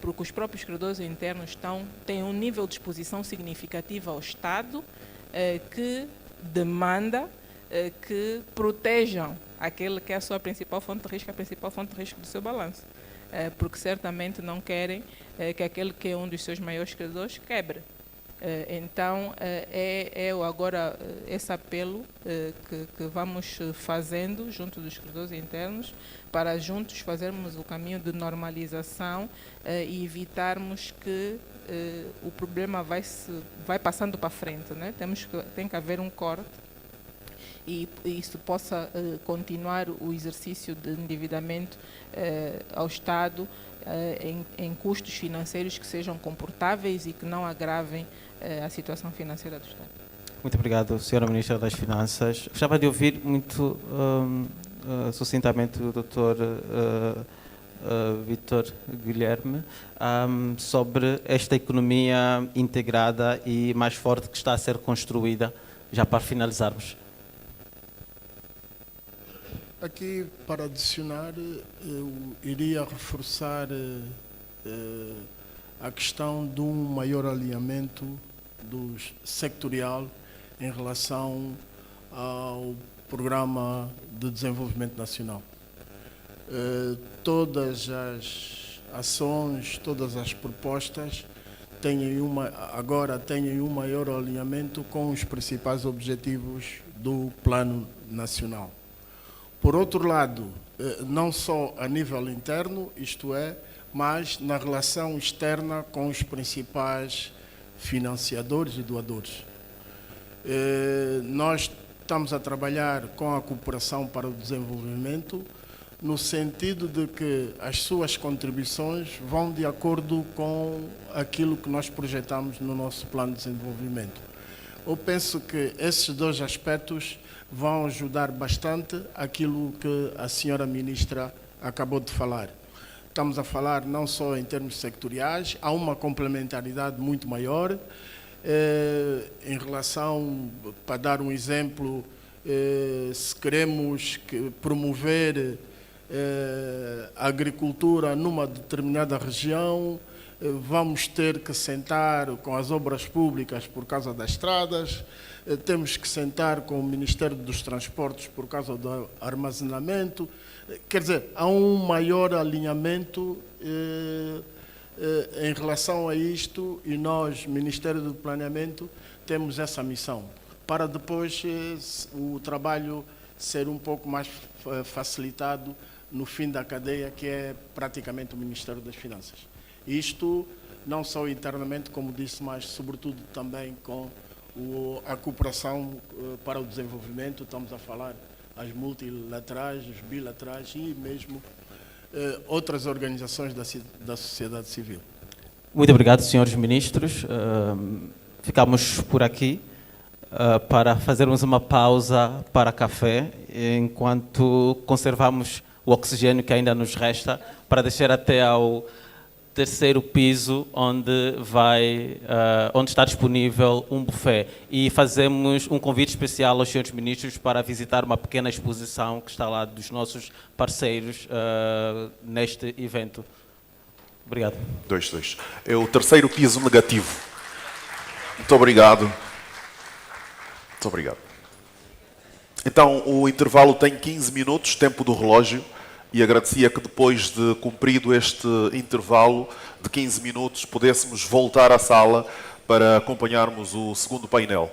porque os próprios credores internos têm um nível de exposição significativa ao Estado que demanda que protejam aquele que é a sua principal fonte de risco, a principal fonte de risco do seu balanço, porque certamente não querem que aquele que é um dos seus maiores credores quebre. Então, é agora esse apelo que vamos fazendo junto dos credores internos para juntos fazermos o caminho de normalização e evitarmos que o problema vai passando para frente, né? Tem que haver um corte e isso possa continuar o exercício de endividamento ao Estado em custos financeiros que sejam comportáveis e que não agravem a situação financeira do Estado. Muito obrigado, Sra. Ministra das Finanças. Gostava de ouvir muito sucintamente o Dr. Vítor Guilherme sobre esta economia integrada e mais forte que está a ser construída, já para finalizarmos. Aqui, para adicionar, eu iria reforçar a questão de um maior alinhamento sectorial em relação ao Programa de Desenvolvimento Nacional. Todas as ações, todas as propostas agora têm um maior alinhamento com os principais objetivos do Plano Nacional. Por outro lado, não só a nível interno, isto é, mas na relação externa com os principais financiadores e doadores. Nós estamos a trabalhar com a cooperação para o desenvolvimento no sentido de que as suas contribuições vão de acordo com aquilo que nós projetamos no nosso plano de desenvolvimento. Eu penso que esses dois aspectos vão ajudar bastante aquilo que a senhora Ministra acabou de falar. Estamos a falar não só em termos sectoriais, há uma complementaridade muito maior em relação, para dar um exemplo, se queremos promover a agricultura numa determinada região, vamos ter que sentar com as obras públicas por causa das estradas, temos que sentar com o Ministério dos Transportes por causa do armazenamento. Quer dizer, há um maior alinhamento em relação a isto e nós, Ministério do Planeamento, temos essa missão, para depois o trabalho ser um pouco mais facilitado no fim da cadeia, que é praticamente o Ministério das Finanças. Isto não só internamente, como disse, mas sobretudo também com a cooperação para o desenvolvimento. Estamos a falar as multilaterais, os bilaterais e mesmo outras organizações da sociedade civil. Muito obrigado, senhores ministros. Ficamos por aqui para fazermos uma pausa para café, enquanto conservamos o oxigênio que ainda nos resta, para descer até ao terceiro piso, onde está disponível um buffet. E fazemos um convite especial aos senhores ministros para visitar uma pequena exposição que está lá dos nossos parceiros neste evento. Obrigado. 2. É o terceiro piso negativo. Muito obrigado. Muito obrigado. Então, o intervalo tem 15 minutos, tempo do relógio. E agradecia que depois de cumprido este intervalo de 15 minutos pudéssemos voltar à sala para acompanharmos o segundo painel.